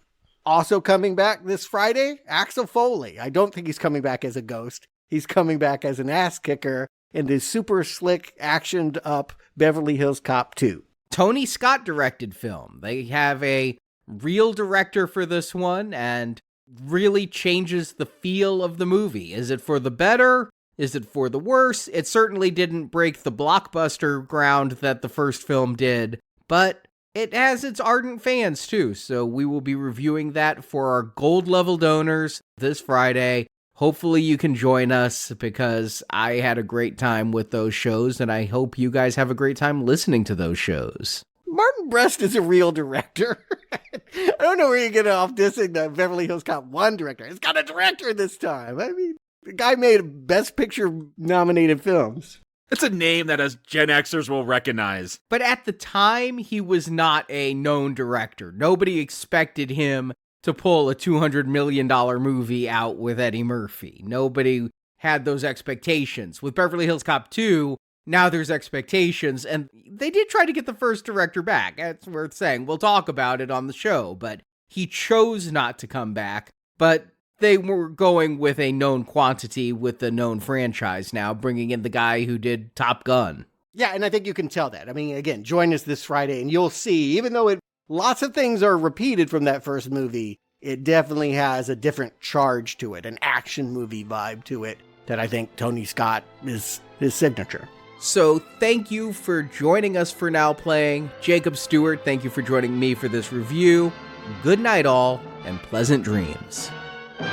S7: Also coming back this Friday, Axel Foley. I don't think he's coming back as a ghost. He's coming back as an ass kicker in the super slick, actioned up Beverly Hills Cop 2.
S6: Tony Scott directed film. They have a real director for this one and really changes the feel of the movie. Is it for the better? Is it for the worse? It certainly didn't break the blockbuster ground that the first film did, but it has its ardent fans too, so we will be reviewing that for our gold level donors this Friday. Hopefully you can join us because I had a great time with those shows, and I hope you guys have a great time listening to those shows.
S7: Martin Brest is a real director. I don't know where you get off dissing the Beverly Hills Cop 1 director. It's got a director this time. I mean, the guy made Best Picture nominated films.
S8: It's a name that us Gen Xers will recognize.
S6: But at the time, he was not a known director. Nobody expected him to pull a $200 million movie out with Eddie Murphy. Nobody had those expectations. With Beverly Hills Cop 2, now there's expectations, and they did try to get the first director back. That's worth saying. We'll talk about it on the show, but he chose not to come back. But they were going with a known quantity with the known franchise now, bringing in the guy who did Top Gun.
S7: Yeah, and I think you can tell that. I mean, again, join us this Friday, and you'll see, even though lots of things are repeated from that first movie, it definitely has a different charge to it, an action movie vibe to it that I think Tony Scott is his signature.
S6: So thank you for joining us for Now Playing. Jacob, Stuart, thank you for joining me for this review. Good night all, and pleasant dreams.
S3: Hold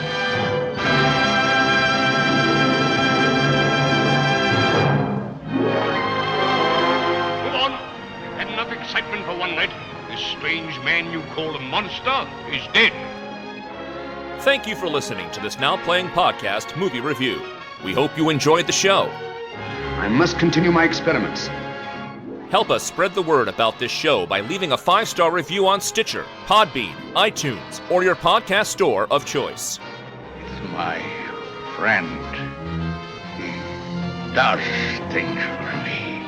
S3: on. Had enough excitement for one night. This strange man you call a monster is dead.
S2: Thank you for listening to this Now Playing Podcast movie review. We hope you enjoyed the show.
S9: I must continue my experiments.
S2: Help us spread the word about this show by leaving a 5-star review on Stitcher, Podbean, iTunes, or your podcast store of choice.
S9: With my
S5: Friend. Does think for me.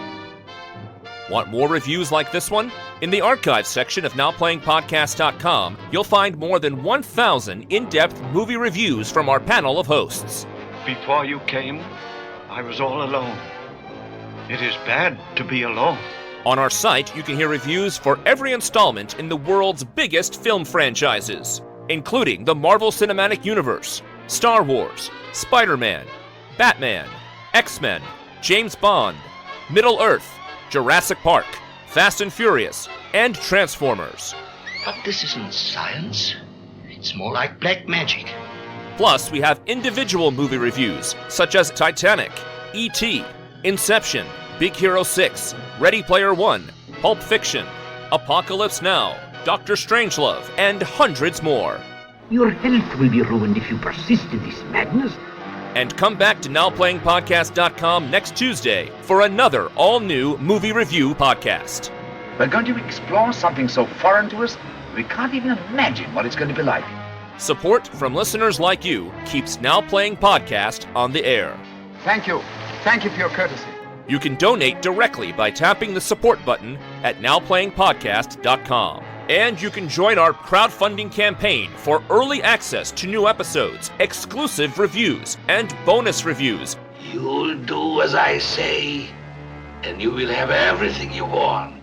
S2: Want more reviews like this one? In the archives section of NowPlayingPodcast.com, you'll find more than 1,000 in-depth movie reviews from our panel of hosts.
S5: Before you came, I was all alone. It is bad to be alone.
S2: On our site, you can hear reviews for every installment in the world's biggest film franchises, including the Marvel Cinematic Universe, Star Wars, Spider-Man, Batman, X-Men, James Bond, Middle-earth, Jurassic Park, Fast and Furious, and Transformers.
S10: But this isn't science. It's more like black magic.
S2: Plus, we have individual movie reviews, such as Titanic, E.T., Inception, Big Hero 6, Ready Player One, Pulp Fiction, Apocalypse Now, Doctor Strangelove, and hundreds more.
S1: Your health will be ruined if you persist in this madness.
S2: And come back to NowPlayingPodcast.com next Tuesday for another all-new movie review podcast.
S9: We're going to explore something so foreign to us, we can't even imagine what it's going to be like.
S2: Support from listeners like you keeps Now Playing Podcast on the air.
S9: Thank you. Thank you for your courtesy.
S2: You can donate directly by tapping the support button at NowPlayingPodcast.com. And you can join our crowdfunding campaign for early access to new episodes, exclusive reviews, and bonus reviews.
S10: You'll do as I say, and you will have everything you want.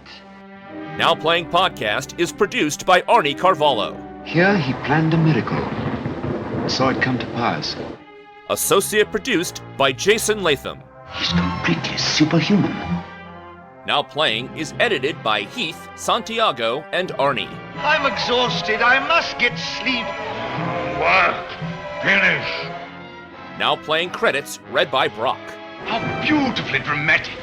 S2: Now Playing Podcast is produced by Arnie Carvalho.
S9: Here he planned a miracle. Saw it come to pass.
S2: Associate produced by Jason Latham.
S10: He's completely superhuman.
S2: Now Playing is edited by Heath, Santiago, and Arnie.
S3: I'm exhausted. I must get sleep.
S5: Work. Finish.
S2: Now Playing credits read by Brock.
S5: How beautifully dramatic.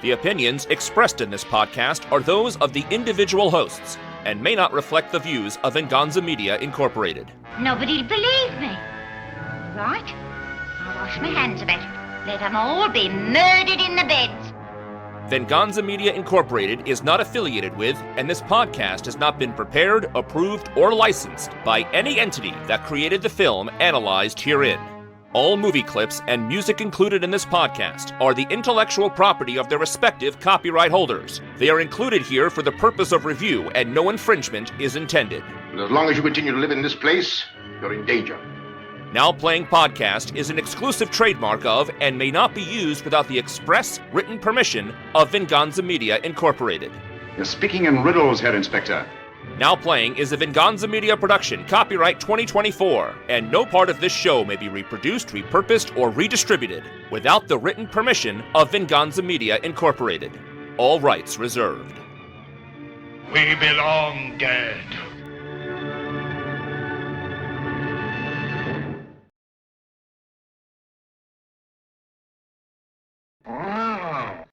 S2: The opinions expressed in this podcast are those of the individual hosts and may not reflect the views of Venganza Media Incorporated.
S4: Nobody'll believe me. Right? I'll wash my hands of it. Let them all be murdered in the beds.
S2: Venganza Media Incorporated is not affiliated with, and this podcast has not been prepared, approved, or licensed by any entity that created the film analyzed herein. All movie clips and music included in this podcast are the intellectual property of their respective copyright holders. They are included here for the purpose of review, and no infringement is intended.
S9: As long as you continue to live in this place, you're in danger.
S2: Now Playing Podcast is an exclusive trademark of and may not be used without the express written permission of Venganza Media Incorporated.
S9: You're speaking in riddles, Herr Inspector.
S2: Now Playing is a Venganza Media production, copyright 2024, and no part of this show may be reproduced, repurposed, or redistributed without the written permission of Venganza Media Incorporated. All rights reserved.
S5: We belong dead.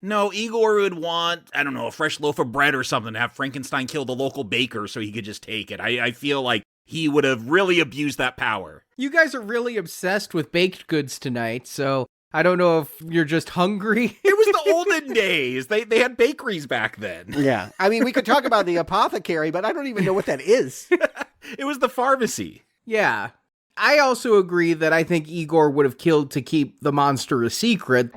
S8: No, Ygor would want, I don't know, a fresh loaf of bread or something to have Frankenstein kill the local baker so he could just take it. I feel like he would have really abused that power.
S6: You guys are really obsessed with baked goods tonight, so I don't know if you're just hungry.
S8: It was the olden days. They had bakeries back then.
S7: Yeah. I mean, we could talk about the apothecary, but I don't even know what that is.
S8: It was the pharmacy.
S6: Yeah. I also agree that I think Ygor would have killed to keep the monster a secret.